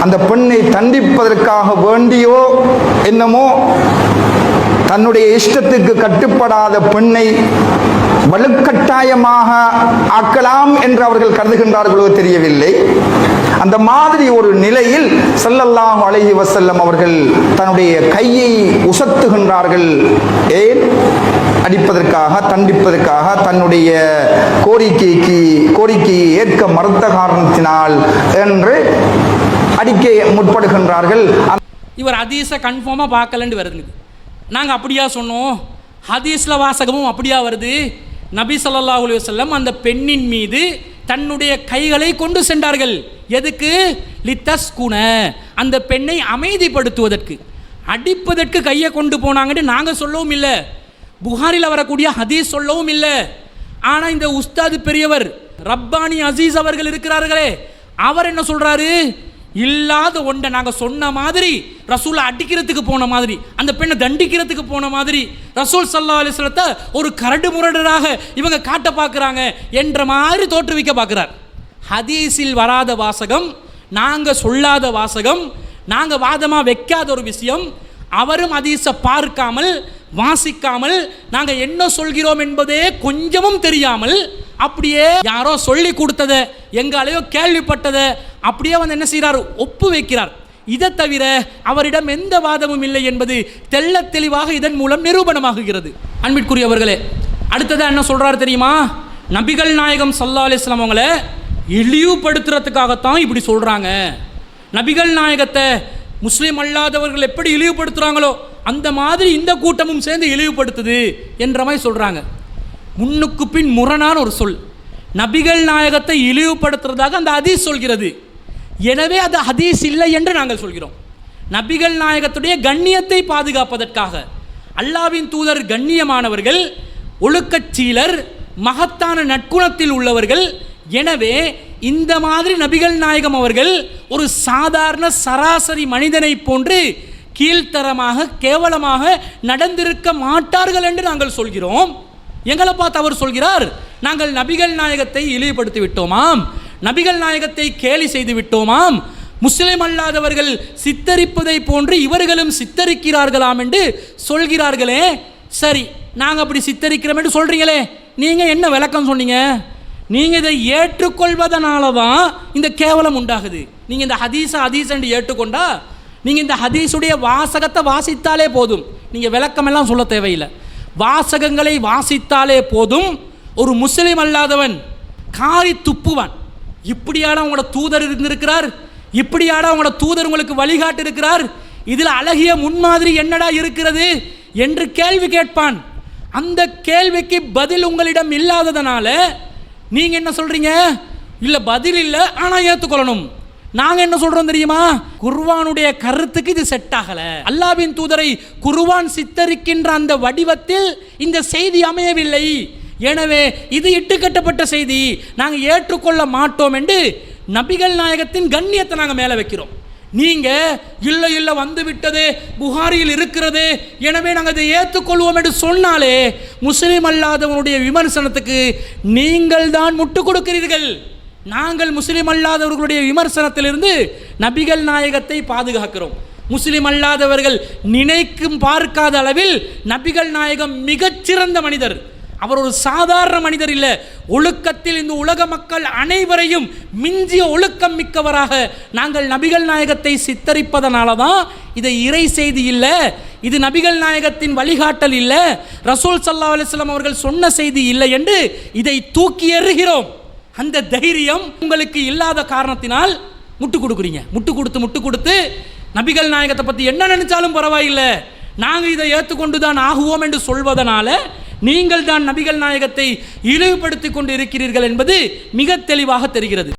அந்த பெண்ணை தண்டிப்பதற்காக வேண்டியோ என்னமோ தன்னுடைய இஷ்டத்துக்கு கட்டுப்படாத பெண்ணை வலுக்கட்டாயமாக ஆக்கலாம் என்று அவர்கள் கருதுகின்றார்களோ தெரியவில்லை. அந்த மாதிரி ஒரு நிலையில் ஸல்லல்லாஹு அலைஹி வஸல்லம் அவர்கள் தன்னுடைய கையை உசத்துகின்றார்கள். ஏன்? அடிப்பதற்காக, தண்டிப்பதற்காக, தன்னுடைய கோரிக்கையை ஏற்க மறுத்த காரணத்தினால் என்று அடிக்க முற்படுகின்றார்கள். இவர் ஹதீஸை கன்ஃபார்மாக பார்க்கலன்னு வருது. நாங்கள் அப்படியா சொன்னோம்? ஹதீஸில் வாசகமும் அப்படியா வருது? நபி ஸல்லல்லாஹு அலைஹி வஸல்லம் அந்த பெண்ணின் மீது தன்னுடைய கைகளை கொண்டு சென்றார்கள். எதுக்கு? லித்தஸ்குன, அந்த பெண்ணை அமைதிப்படுத்துவதற்கு. அடிப்பதற்கு கையை கொண்டு போனாங்கன்னு நாங்கள் சொல்லவும் இல்லை, புகாரில் வரக்கூடிய ஹதீஸ் சொல்லவும் இல்லை. ஆனால் இந்த உஸ்தாது பெரியவர் ரப்பானி அசீஸ் அவர்கள் இருக்கிறார்களே, அவர் என்ன சொல்றாரு? இல்லாத ஒன்றை நாங்கள் சொன்ன மாதிரி, ரசூலை அடிக்கிறதுக்கு போன மாதிரி, அந்த பெண்ணை தண்டிக்கிறதுக்கு போன மாதிரி, ரசூல் ஸல்லல்லாஹு அலைஹி வஸல்லத்தை ஒரு கரடு முரடராக இவங்க காட்ட பார்க்குறாங்க என்ற மாதிரி தோற்றுவிக்க பார்க்குறார். ஹதீஸில் வராத வாசகம், நாங்கள் சொல்லாத வாசகம், நாங்கள் வாதமாக வைக்காத ஒரு விஷயம், அவரும் ஹதீஸை பார்க்காமல் வாசிக்காமல் நாங்கள் என்ன சொல்கிறோம் என்பதே கொஞ்சமும் தெரியாமல் அப்படியே யாரோ சொல்லி கொடுத்ததை, எங்காலேயோ கேள்விப்பட்டதை அப்படியே வந்து என்ன செய்கிறார்? ஒப்பு வைக்கிறார். இதை தவிர அவரிடம் எந்த வாதமும் இல்லை என்பது தெள்ளத் தெளிவாக இதன் மூலம் நிரூபணமாகுகிறது. அன்பிற்குரியவர்களே, அடுத்ததான் என்ன சொல்றாரு தெரியுமா? நபிகள் நாயகம் ஸல்லல்லாஹு அலைஹி வஸல்லம் அவங்கள இழிவுபடுத்துறதுக்காகத்தான் இப்படி சொல்றாங்க. நபிகள் நாயகத்தை முஸ்லீம் அல்லாதவர்கள் எப்படி இழிவுபடுத்துறாங்களோ அந்த மாதிரி இந்த கூட்டமும் சேர்ந்து இழிவுபடுத்துது என்ற மாதிரி சொல்றாங்க. முன்னுக்கு பின் முரணான ஒரு சொல். நபிகள் நாயகத்தை இழிவுபடுத்துறதாக அந்த ஹதீஸ் சொல்கிறது. எனவே அது ஹதீஸ் இல்லை என்று நாங்கள் சொல்கிறோம். நபிகள் நாயகத்துடைய கண்ணியத்தை பாதுகாப்பதற்காக அல்லாஹ்வின் தூதர் கண்ணியமானவர்கள், ஒழுக்கச்சீலர், மகத்தான நற்குணத்தில் உள்ளவர்கள். எனவே இந்த மாதிரி நபிகள் நாயகம் அவர்கள் ஒரு சாதாரண சராசரி மனிதனை போன்று கீழ்த்தரமாக கேவலமாக நடந்திருக்க மாட்டார்கள் என்று நாங்கள் சொல்கிறோம். எங்களை பார்த்து அவர் சொல்கிறார், நாங்கள் நபிகள் நாயகத்தை இழிவுபடுத்தி விட்டோமாம், நபிகள் நாயகத்தை கேலி செய்து விட்டோமாம், முஸ்லிம் அல்லாதவர்கள் சித்தரிப்பதை போன்று இவர்களும் சித்தரிக்கிறார்களாம் என்று சொல்கிறார்களே. சரி, நாங்கள் அப்படி சித்தரிக்கிறோம் என்று சொல்றீங்களே, நீங்கள் என்ன விளக்கம் சொன்னீங்க? நீங்கள் இதை ஏற்றுக்கொள்வதனால தான் இந்த கேவலம் உண்டாகுது. நீங்கள் இந்த ஹதீஸ் என்று ஏற்றுக்கொண்டா நீங்கள் இந்த ஹதீஸுடைய வாசகத்தை வாசித்தாலே போதும், நீங்கள் விளக்கமெல்லாம் சொல்ல தேவையில்லை. வாசகங்களை வாசித்தாலே போதும் ஒரு முஸ்லிம் அல்லாதவன் காரி துப்புவான். இப்படியாட உங்களோட தூதர் இருந்திருக்கிறார், இப்படியாட உங்களோட தூதர் உங்களுக்கு வழிகாட்டு இருக்கிறார், இதில் அழகிய முன்மாதிரி என்னடா இருக்கிறது என்று கேள்வி கேட்பான். அந்த கேள்விக்கு பதில் உங்களிடம் இல்லாததனால நீங்க என்ன சொல்றீங்க? இல்ல பதில் இல்லை, ஆனால் ஏற்றுக்கொள்ளணும். நாங்க என்ன சொல்றோம் தெரியுமா? குர்ஆனுடைய கருத்துக்கு இது செட் ஆகல. அல்லாஹ்வின் தூதரை குர்ஆன் சித்தரிக்கின்ற அந்த வடிவத்தில் இந்த செய்தி அமையவில்லை. எனவே இது இட்டுக்கட்டப்பட்ட செய்தி, நாங்கள் ஏற்றுக்கொள்ள மாட்டோம் என்று நபிகள் நாயகத்தின் கண்ணியத்தை நாங்கள் மேலே வைக்கிறோம். நீங்க இல்லை இல்லை வந்து விட்டது, புகாரியில் இருக்கிறது, எனவே நாங்கள் இதை ஏற்றுக்கொள்வோம் என்று சொன்னாலே முஸ்லிம் அல்லாதவனுடைய விமர்சனத்துக்கு நீங்கள் தான் முட்டு கொடுக்கிறீர்கள். நாங்கள் முஸ்லிம் அல்லாதவர்களுடைய விமர்சனத்திலிருந்து நபிகள் நாயகத்தை பாதுகாக்கிறோம். முஸ்லிம் அல்லாதவர்கள் நினைக்கும் பார்க்காத அளவில் நபிகள் நாயகம் மிகச்சிறந்த மனிதர். அவர் ஒரு சாதாரண மனிதர் இல்லை, ஒழுக்கத்தில் இந்த உலக மக்கள் அனைவரையும் மிஞ்சிய ஒழுக்கம் மிக்கவராக நாங்கள் நபிகள் நாயகத்தை சித்தரிப்பதனால தான் இதை இறை செய்தி இல்லை, இது நபிகள் நாயகத்தின் வழிகாட்டல் இல்லை, ரசூல் ஸல்லல்லாஹு அலைஹி வஸல்லம் அவர்கள் சொன்ன செய்தி இல்லை என்று இதை தூக்கி எறிகிறோம். அந்த தைரியம் உங்களுக்கு இல்லாத காரணத்தினால் முட்டு கொடுக்குறீங்க. முட்டு கொடுத்து நபிகள் நாயகத்தை பற்றி என்ன நினைச்சாலும் பரவாயில்லை, நாங்கள் இதை ஏற்றுக்கொண்டு தான் ஆகுவோம் என்று சொல்வதனால நீங்கள் தான் நபிகள் நாயகத்தை இழிவுபடுத்திக் கொண்டு இருக்கிறீர்கள் என்பது மிக தெளிவாக தெரிகிறது.